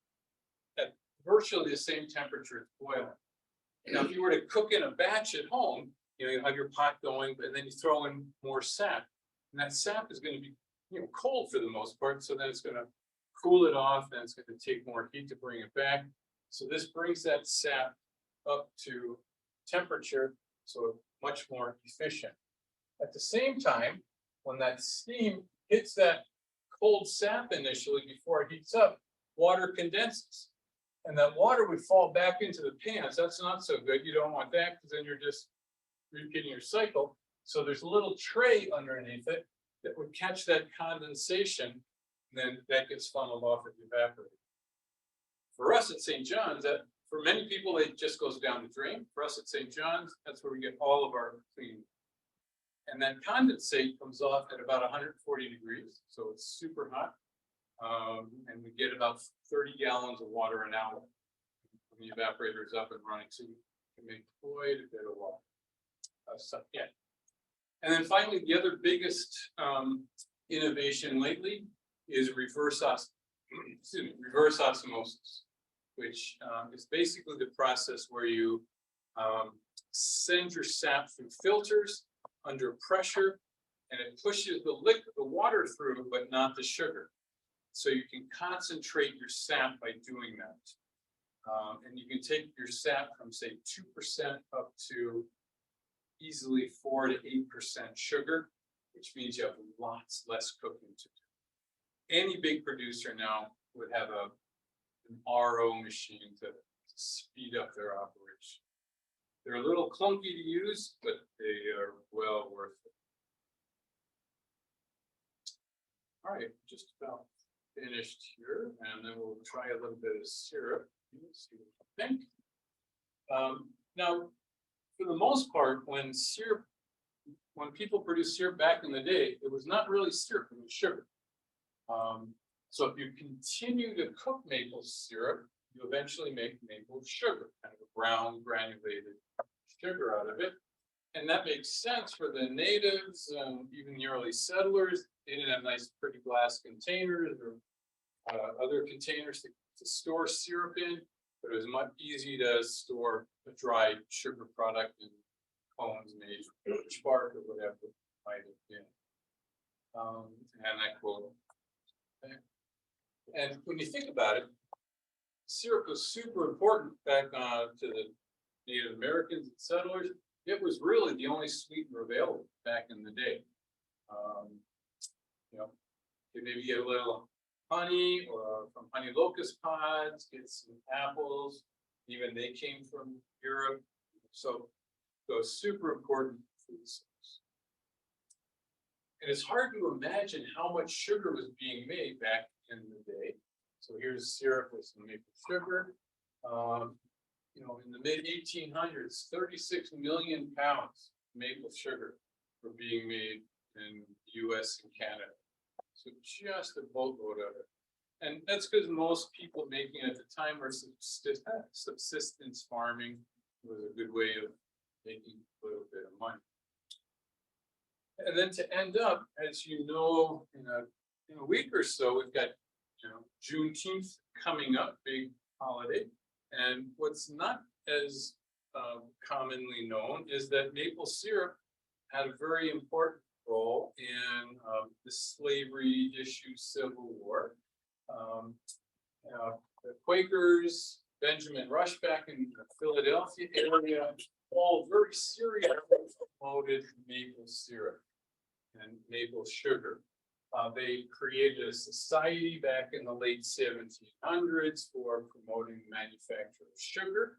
at virtually the same temperature as boiling. Now, if you were to cook in a batch at home, you have your pot going, and then you throw in more sap. And that sap is going to be, cold for the most part. So then it's going to cool it off, and it's going to take more heat to bring it back. So this brings that sap up to temperature, so much more efficient. At the same time, when that steam hits that cold sap initially before it heats up, water condenses. And that water would fall back into the pans. That's not so good. You don't want that because then you're just repeating your cycle. So there's a little tray underneath it that would catch that condensation, and then that gets funneled off at the evaporator. For us at St. John's, that for many people, it just goes down the drain. For us at St. John's, that's where we get all of our clean. And that condensate comes off at about 140 degrees, so it's super hot. And we get about 30 gallons of water an hour when the evaporator is up and running, so you can make quite a bit of water. Yeah. And then finally, the other biggest innovation lately is reverse osmosis, which is basically the process where you send your sap through filters under pressure, and it pushes the water through, but not the sugar. So you can concentrate your sap by doing that. And you can take your sap from, say, 2% up to easily 4 to 8% sugar, which means you have lots less cooking to do. Any big producer now would have an RO machine to speed up their operation. They're a little clunky to use, but they are well worth it. All right, just about finished here, and then we'll try a little bit of syrup. Let's see what I think. Now, for the most part, when people produced syrup back in the day, it was not really syrup, it was sugar. So if you continue to cook maple syrup, you eventually make maple sugar, kind of a brown granulated sugar out of it. And that makes sense for the natives, even the early settlers. They didn't have nice, pretty glass containers or other containers to store syrup in, but it was much easier to store a dried sugar product in cones made from birch bark or whatever it might have been. And I quote. Okay. And when you think about it, syrup was super important back to the Native Americans and settlers. It was really the only sweetener available back in the day. You maybe get a little honey or from honey locust pods, get some apples. Even they came from Europe. So it was super important food source. And it's hard to imagine how much sugar was being made back in the day. So here's syrup with some maple sugar. In the mid 1800s, 36 million pounds of maple sugar were being made in the US and Canada. So just a boatload of it. And that's because most people making it at the time were subsistence farming. It was a good way of making a little bit of money. And then to end up, as you know, in a week or so, we've got Juneteenth coming up, big holiday. And what's not as commonly known is that maple syrup had a very important role in the slavery issue Civil War. The Quakers, Benjamin Rush back in the Philadelphia area, all very seriously promoted maple syrup and maple sugar. They created a society back in the late 1700s for promoting the manufacture of sugar.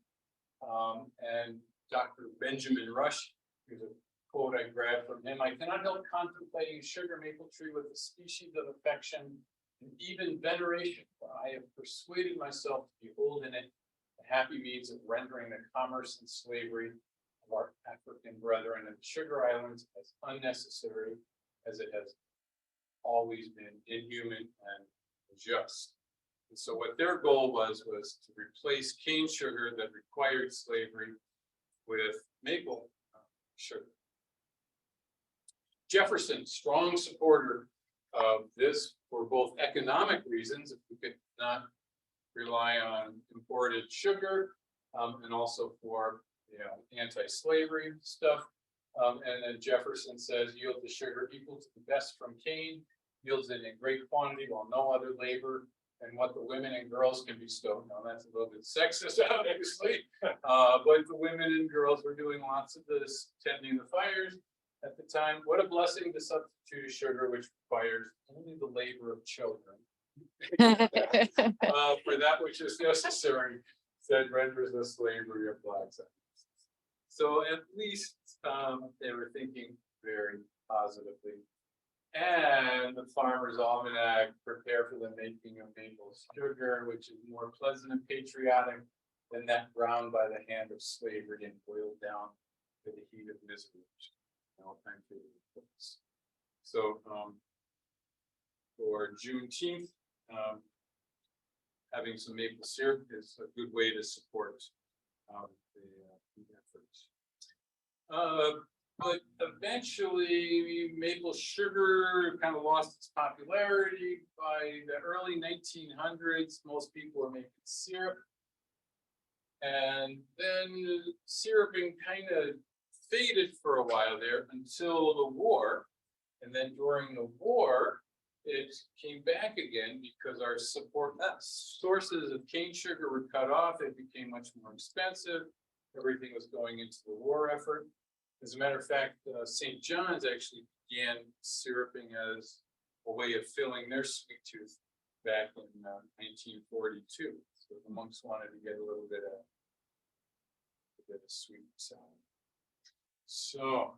And Dr. Benjamin Rush, here's a quote I grabbed from him: "I cannot help contemplating a sugar maple tree with a species of affection and even veneration, for I have persuaded myself to behold in it the happy means of rendering the commerce and slavery of our African brethren in the Sugar Islands as unnecessary as it has always been inhuman and unjust." And so what their goal was to replace cane sugar that required slavery with maple sugar. Jefferson, strong supporter of this for both economic reasons, if we could not rely on imported sugar, and also for, you know, anti-slavery stuff. And then Jefferson says, yield the sugar equal to the best from cane, yields it in great quantity while no other labor and what the women and girls can bestow. Now that's a little bit sexist, obviously, but the women and girls were doing lots of this, tending the fires at the time. What a blessing to substitute sugar, which requires only the labor of children. For that which is necessary, said renders the slavery of blacks. So at least they were thinking very positively. And the Farmer's Almanac, prepare for the making of maple sugar, which is more pleasant and patriotic than that ground by the hand of slavery and boiled down to the heat of misery. So for Juneteenth, having some maple syrup is a good way to support the efforts. But eventually maple sugar kind of lost its popularity. By the early 1900s, most people were making syrup. And then syruping kind of faded for a while there until the war. And then during the war, it came back again because our sources of cane sugar were cut off. It became much more expensive. Everything was going into the war effort. As a matter of fact, St. John's actually began syruping as a way of filling their sweet tooth back in 1942. So the monks wanted to get a little bit of sweet sound. So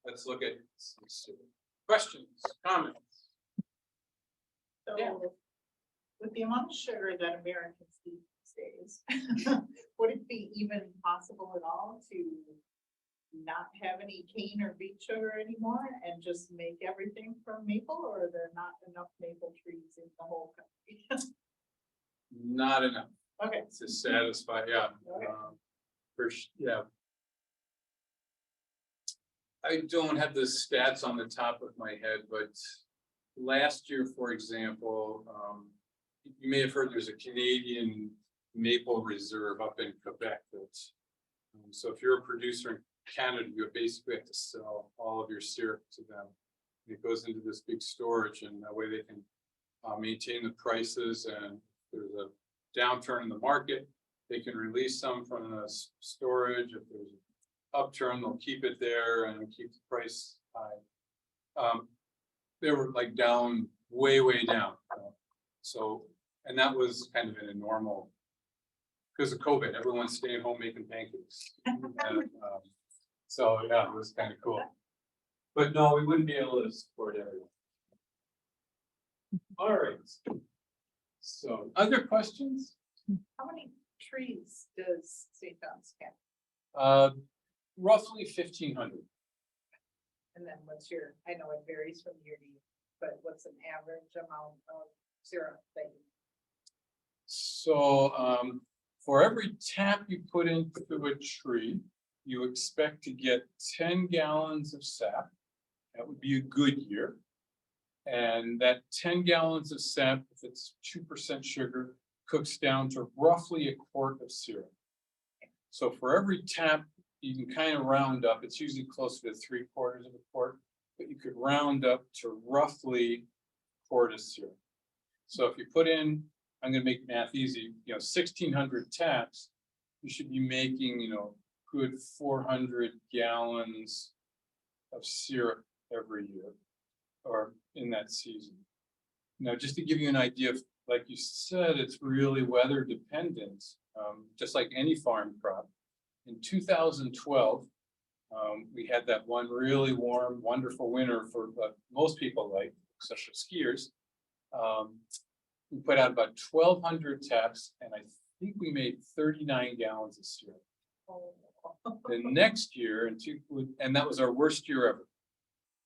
let's look at some syrup. Questions, comments? So Yeah. with the amount of sugar that Americans eat these days, would it be even possible at all to not have any cane or beet sugar anymore and just make everything from maple, or are there not enough maple trees in the whole country? Not enough Okay. to satisfy, yeah. Okay. Yeah. I don't have the stats on the top of my head, but last year, for example, you may have heard there's a Canadian maple reserve up in Quebec. So if you're a producer in Canada, you basically have to sell all of your syrup to them. It goes into this big storage, and that way they can maintain the prices. And if there's a downturn in the market, they can release some from the storage. If there's an upturn, they'll keep it there and keep the price high. They were like down, way down. So, and that was kind of in a normal, because of COVID, everyone's staying home making pancakes. And, so yeah, it was kind of cool. But no, we wouldn't be able to support everyone. All right. So other questions? How many trees does St. John's have? Roughly 1,500. And then what's your, I know it varies from year to year, but what's an average amount of syrup that you? So for every tap you put into a tree, you expect to get 10 gallons of sap. That would be a good year. And that 10 gallons of sap, if it's 2% sugar, cooks down to roughly a quart of syrup. So for every tap, you can kind of round up. It's usually closer to 3/4 of a quart, but you could round up to roughly a quart of syrup. So if you put in, I'm gonna make math easy, 1,600 taps, you should be making, good 400 gallons of syrup every year or in that season. Now, just to give you an idea of, like you said, it's really weather dependent, just like any farm crop. In 2012, we had that one really warm, wonderful winter for what most people like, except for skiers. We put out about 1,200 taps, and I think we made 39 gallons of syrup. The next year, and that was our worst year ever.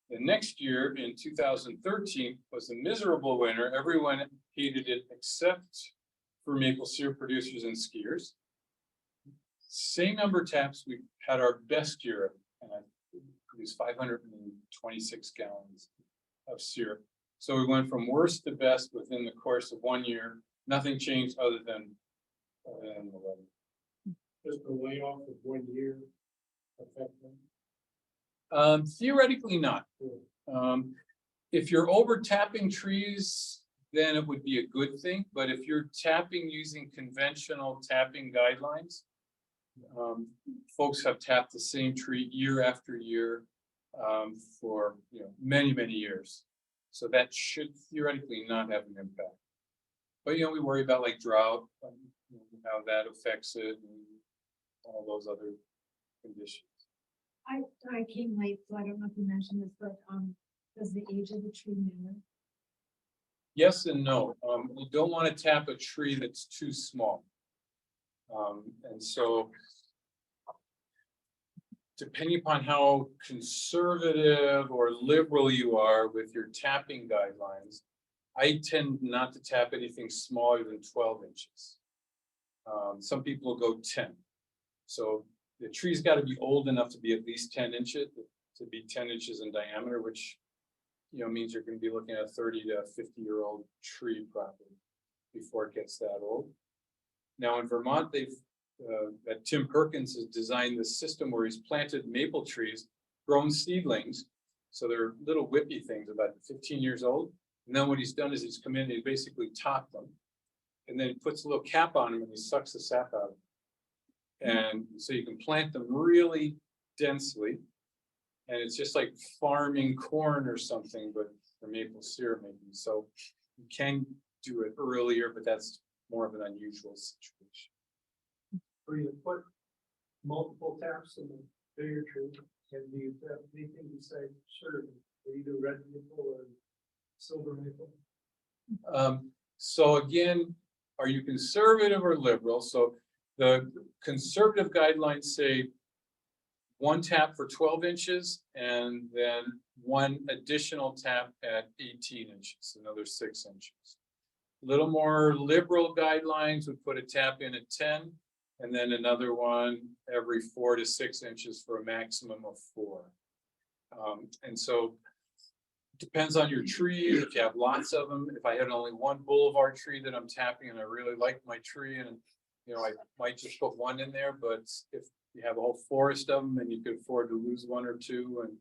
The next year, in 2013, was a miserable winter. Everyone hated it except for maple syrup producers and skiers. Same number of taps, we had our best year ever, and I produced 526 gallons of syrup. So we went from worst to best within the course of 1 year. Nothing changed other than the weather. Just the layoff of 1 year affect them? Theoretically not. If you're over tapping trees, then it would be a good thing. But if you're tapping using conventional tapping guidelines, folks have tapped the same tree year after year for many, many years. So that should theoretically not have an impact. But we worry about like drought, how that affects it, and all those other conditions. I came late, so I don't know if you mentioned this, but does the age of the tree matter? Yes and no. We don't want to tap a tree that's too small. And so, depending upon how conservative or liberal you are with your tapping guidelines, I tend not to tap anything smaller than 12 inches. Some people will go 10. So the tree's got to be old enough to be at least 10 inches, to be 10 inches in diameter, which means you're going to be looking at a 30 to 50-year-old tree probably before it gets that old. Now in Vermont, that Tim Perkins has designed this system where he's planted maple trees, grown seedlings. So they're little whippy things about 15 years old. And then what he's done is he's come in and he basically topped them. And then he puts a little cap on them and he sucks the sap out of them. And so you can plant them really densely. And it's just like farming corn or something, but for maple syrup making. So you can do it earlier, but that's more of an unusual situation. Where you put multiple taps in the bigger tree, and do you have anything besides sugar, either red maple or silver maple? So again, are you conservative or liberal? So the conservative guidelines say 1 tap for 12 inches and then 1 additional tap at 18 inches, another 6 inches. A little more liberal guidelines would put a tap in at 10 and then another one every 4 to 6 inches for a maximum of 4. And so depends on your tree. If you have lots of them, if I had only one boulevard tree that I'm tapping and I really like my tree, and I might just put 1 in there. But if you have a whole forest of them and you could afford to lose 1 or 2, and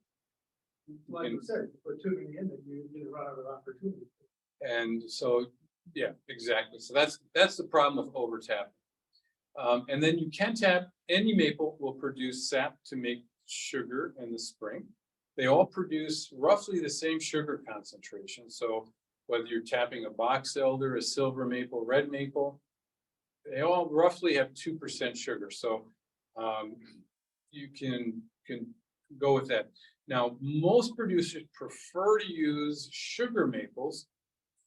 Like you said, put tubing in it, you run out of opportunity. And so, yeah, exactly. So that's the problem with over tapping. And then you can tap. Any maple will produce sap to make sugar in the spring. They all produce roughly the same sugar concentration. So whether you're tapping a box elder, a silver maple, red maple, they all roughly have 2% sugar. So you can go with that. Now, most producers prefer to use sugar maples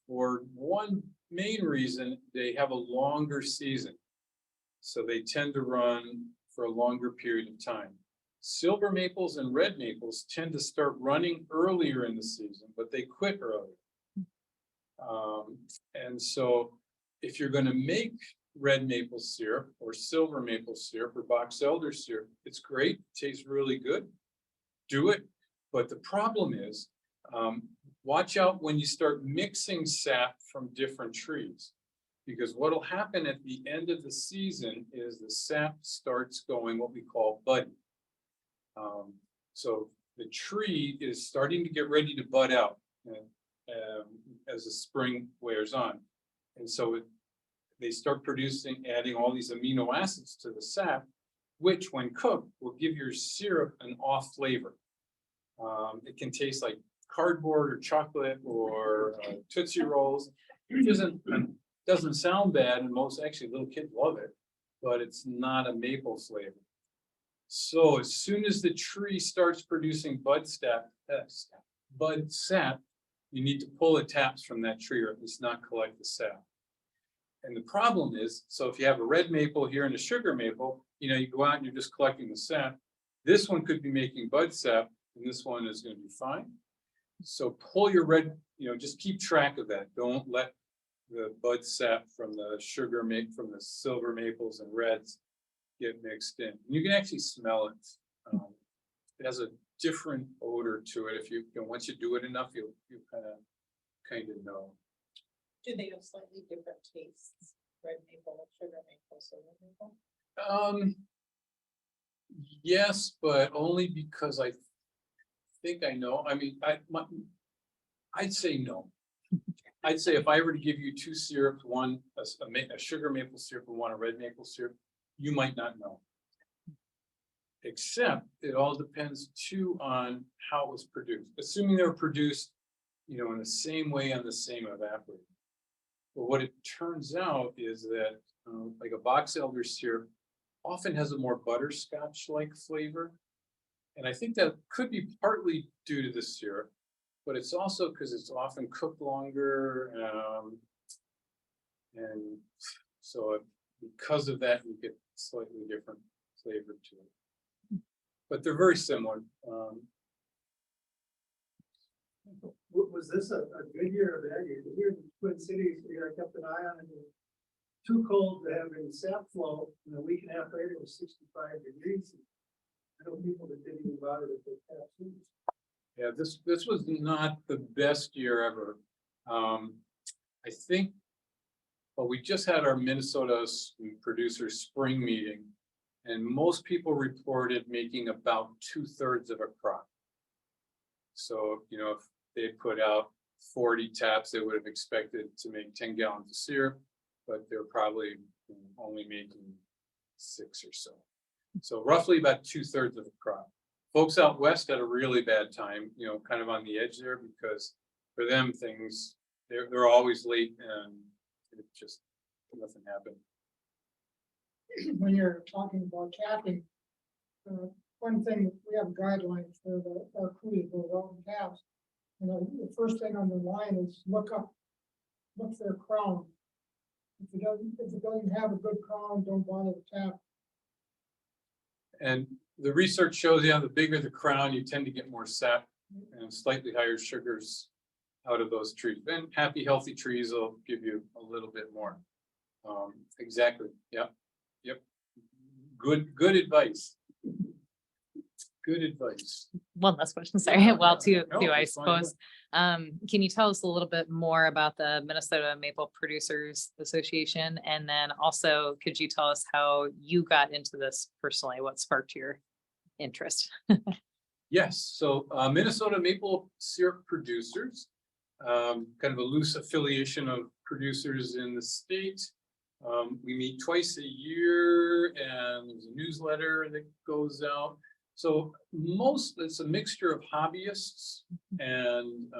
for one main reason: they have a longer season. So they tend to run for a longer period of time. Silver maples and red maples tend to start running earlier in the season, but they quit earlier. And so if you're going to make red maple syrup or silver maple syrup or box elder syrup, it's great, it tastes really good, do it. But the problem is, watch out when you start mixing sap from different trees, because what will happen at the end of the season is the sap starts going what we call budding. So the tree is starting to get ready to bud out. And as the spring wears on. And so they start producing, adding all these amino acids to the sap, which when cooked will give your syrup an off flavor. It can taste like cardboard or chocolate or Tootsie Rolls. It doesn't sound bad, and most actually little kids love it, but it's not a maple flavor. So as soon as the tree starts producing bud sap, you need to pull the taps from that tree, or at least not collect the sap. And the problem is, so if you have a red maple here and a sugar maple, you go out and you're just collecting the sap. This one could be making bud sap, and this one is going to be fine. So pull your red, just keep track of that. Don't let the bud sap from the from the silver maples and reds get mixed in. You can actually smell it. It has a different odor to it. If once you do it enough, you kind of know. Do they have slightly different tastes? Red maple, sugar maple, silver maple? Yes, but only because I think I know. I mean, I'd say no. I'd say if I were to give you two syrups, one a sugar maple syrup and one a red maple syrup, you might not know. Except it all depends too on how it was produced. Assuming they were produced, in the same way on the same evaporator. But what it turns out is that like a box elder syrup often has a more butterscotch-like flavor. And I think that could be partly due to the syrup, but it's also because it's often cooked longer. And so because of that, you get slightly different flavor to it. But they're very similar. Was this a good year or bad year? Here in the Twin Cities, I kept an eye on it. Too cold to have any sap flow, and a week and a half later it was 65 degrees. I know people that didn't even bother to put taps in. Yeah, this was not the best year ever. I think, well, we just had our Minnesota producers spring meeting, and most people reported making about 2/3 of a crop. So, if they put out 40 taps, they would have expected to make 10 gallons of syrup, but they're probably only making 6 or so. So roughly about 2/3 of the crop. Folks out west had a really bad time, kind of on the edge there, because for them they're always late and it just nothing happened. When you're talking about capping, one thing, we have guidelines for our crew that goes out and taps. The first thing on the line is look for a crown. If it doesn't have a good crown, don't bother to tap. And the research shows, the bigger the crown, you tend to get more sap and slightly higher sugars out of those trees. Then happy, healthy trees will give you a little bit more. Exactly. Yep. Good advice. Good advice. One last question, sorry. Well, two, No, I it's fine. suppose. Can you tell us a little bit more about the Minnesota Maple Producers Association? And then also, could you tell us how you got into this personally? What sparked your interest? Yes, so Minnesota Maple Syrup Producers, kind of a loose affiliation of producers in the state. We meet twice a year, and there's a newsletter that goes out. So it's a mixture of hobbyists and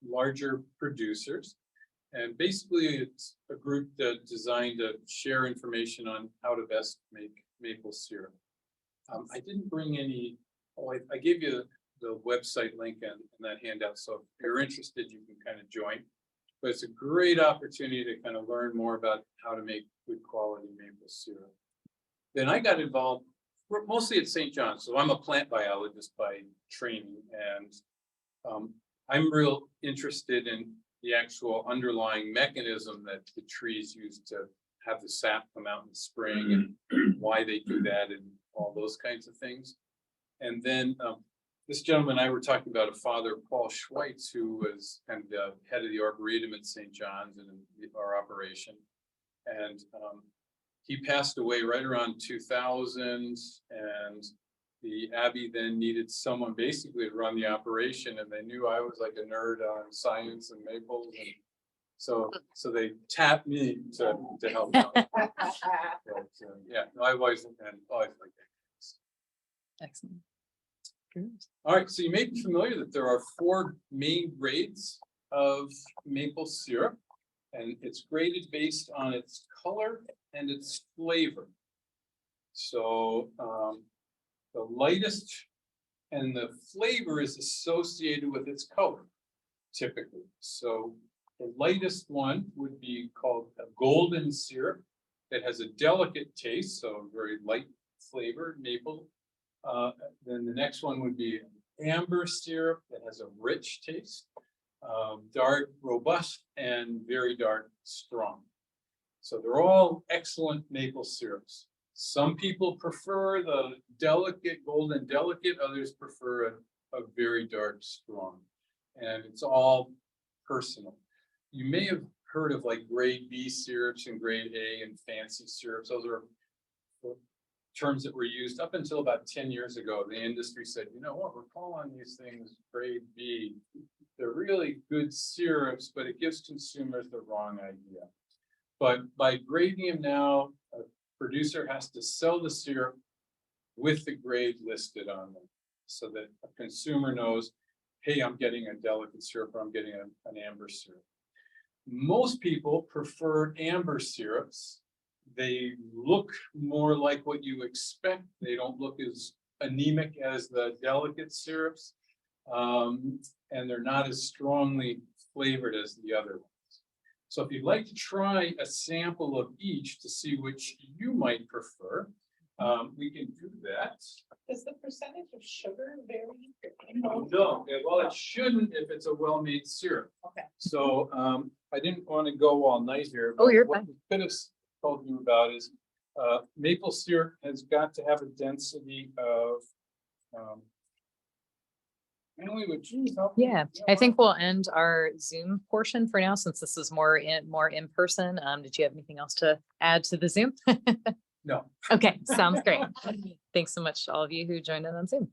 larger producers. And basically it's a group that's designed to share information on how to best make maple syrup. I didn't bring any, I gave you the website link in that handout. So if you're interested, you can kind of join. But it's a great opportunity to kind of learn more about how to make good quality maple syrup. Then I got involved mostly at St. John's. So I'm a plant biologist by training, and I'm real interested in the actual underlying mechanism that the trees use to have the sap come out in the spring and why they do that and all those kinds of things. And then this gentleman and I were talking about a father, Paul Schweitz, who was kind of the head of the Arboretum at St. John's and our operation. And he passed away right around 2000, and the Abbey then needed someone basically to run the operation, and they knew I was like a nerd on science and maples. And so they tapped me to help out. But, yeah, no, I've always liked that. Excellent. Good. All right, so you may be familiar that there are 4 main grades of maple syrup, and it's graded based on its color and its flavor. So the lightest and the flavor is associated with its color, typically. So the lightest one would be called a golden syrup. It has a delicate taste, so very light flavor, maple. Then the next one would be amber syrup that has a rich taste, dark, robust, and very dark, strong. So they're all excellent maple syrups. Some people prefer the delicate, golden delicate, others prefer a very dark, strong. And it's all personal. You may have heard of like grade B syrups and grade A and fancy syrups. Those are terms that were used up until about 10 years ago. The industry said, you know what, we're calling these things grade B. They're really good syrups, but it gives consumers the wrong idea. But by grading them now, a producer has to sell the syrup with the grade listed on them so that a consumer knows, hey, I'm getting a delicate syrup or I'm getting an amber syrup. Most people prefer amber syrups. They look more like what you expect. They don't look as anemic as the delicate syrups. And they're not as strongly flavored as the other ones. So if you'd like to try a sample of each to see which you might prefer, we can do that. Does the percentage of sugar vary? No, well, it shouldn't if it's a well-made syrup. Okay. So I didn't want to go all night here. Oh, but you're what fine. I could have told you about is maple syrup has got to have a density of Emily, would you help me? Yeah, I think we'll end our Zoom portion for now, since this is more in person. Did you have anything else to add to the Zoom? No. Okay, sounds great. Thanks so much to all of you who joined in on Zoom.